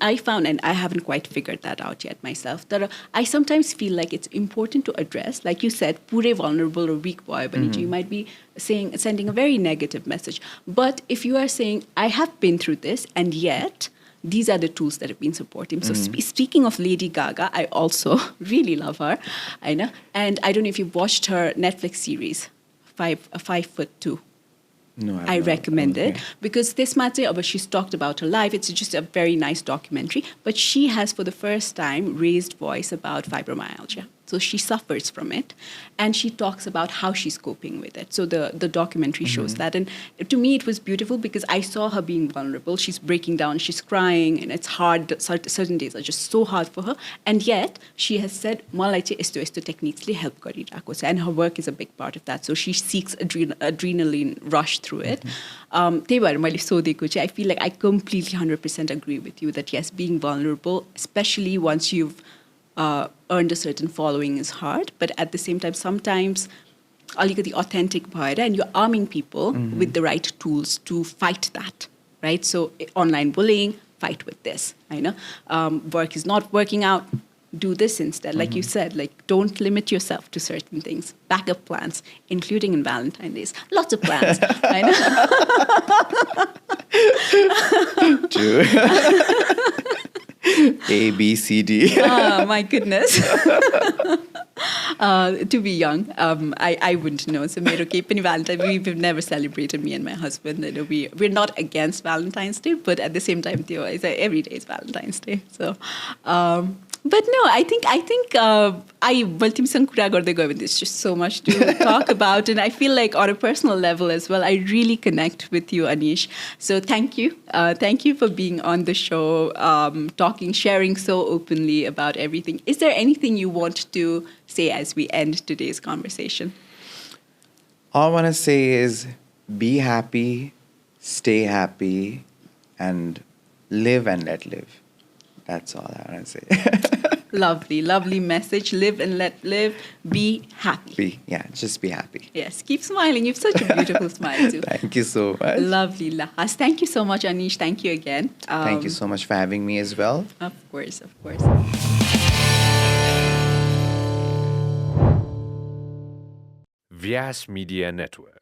Speaker 3: and I haven't quite figured that out yet myself, that I sometimes feel like it's important to address, like you said, pure vulnerable or weak boy, but you might be sending a very negative message. But if you are saying, I have been through this, and yet these are the tools that have been supporting. So speaking of Lady Gaga, I also really love her. I know. And I don't know if you've watched her Netflix series, 5'2".
Speaker 1: No,
Speaker 3: I recommend it because this matter, she's talked about her life. It's just a very nice documentary. But she has, for the first time, raised voice about fibromyalgia. So she suffers from it, and she talks about how she's coping with it. So the documentary shows that. And to me, it was beautiful because I saw her being vulnerable. She's breaking down, she's crying, and it's hard. Certain days are just so hard for her. And yet, she has said, "Malai chai esto techniques le help garirako cha." And her work is a big part of that. So she seeks adrenaline rush through it. त्यही भएर मैले सोधेको चाहिँ, I feel like I completely 100% agree with you that yes, being vulnerable, especially once you've earned a certain following, is hard. But at the same time, sometimes alikati authentic bhaera and you're arming people with the right tools to fight that, right? So online bullying, fight with this. I know work is not working out, do this instead. Like you said, like don't limit yourself to certain things. Backup plans, including in Valentine's Days. Lots of plans. I know.
Speaker 1: True. A, B, C, D.
Speaker 3: Oh, my goodness. To be young, I wouldn't know. So, Valentine, we've never celebrated, me and my husband. We're not against Valentine's Day, but at the same time, every day is Valentine's Day. So, But no, I think तिमीसँग कुरा गर्दै गयो भने there's just so much to talk about, and I feel like on a personal level as well, I really connect with you, Anish. So thank you for being on the show, sharing so openly about everything. Is there anything you want to say as we end today's conversation?
Speaker 1: All I want to say is be happy, stay happy, and live and let live. That's all I want to say.
Speaker 3: Lovely, lovely message. Live and let live. Be happy.
Speaker 1: Just be happy.
Speaker 3: Yes, keep smiling. You have such a beautiful smile too.
Speaker 1: Thank you so much.
Speaker 3: Lovely, Lahas. Thank you so much, Anish. Thank you again.
Speaker 1: Thank you so much for having me as well.
Speaker 3: Of course, of course.
Speaker 2: Vyas Media Network.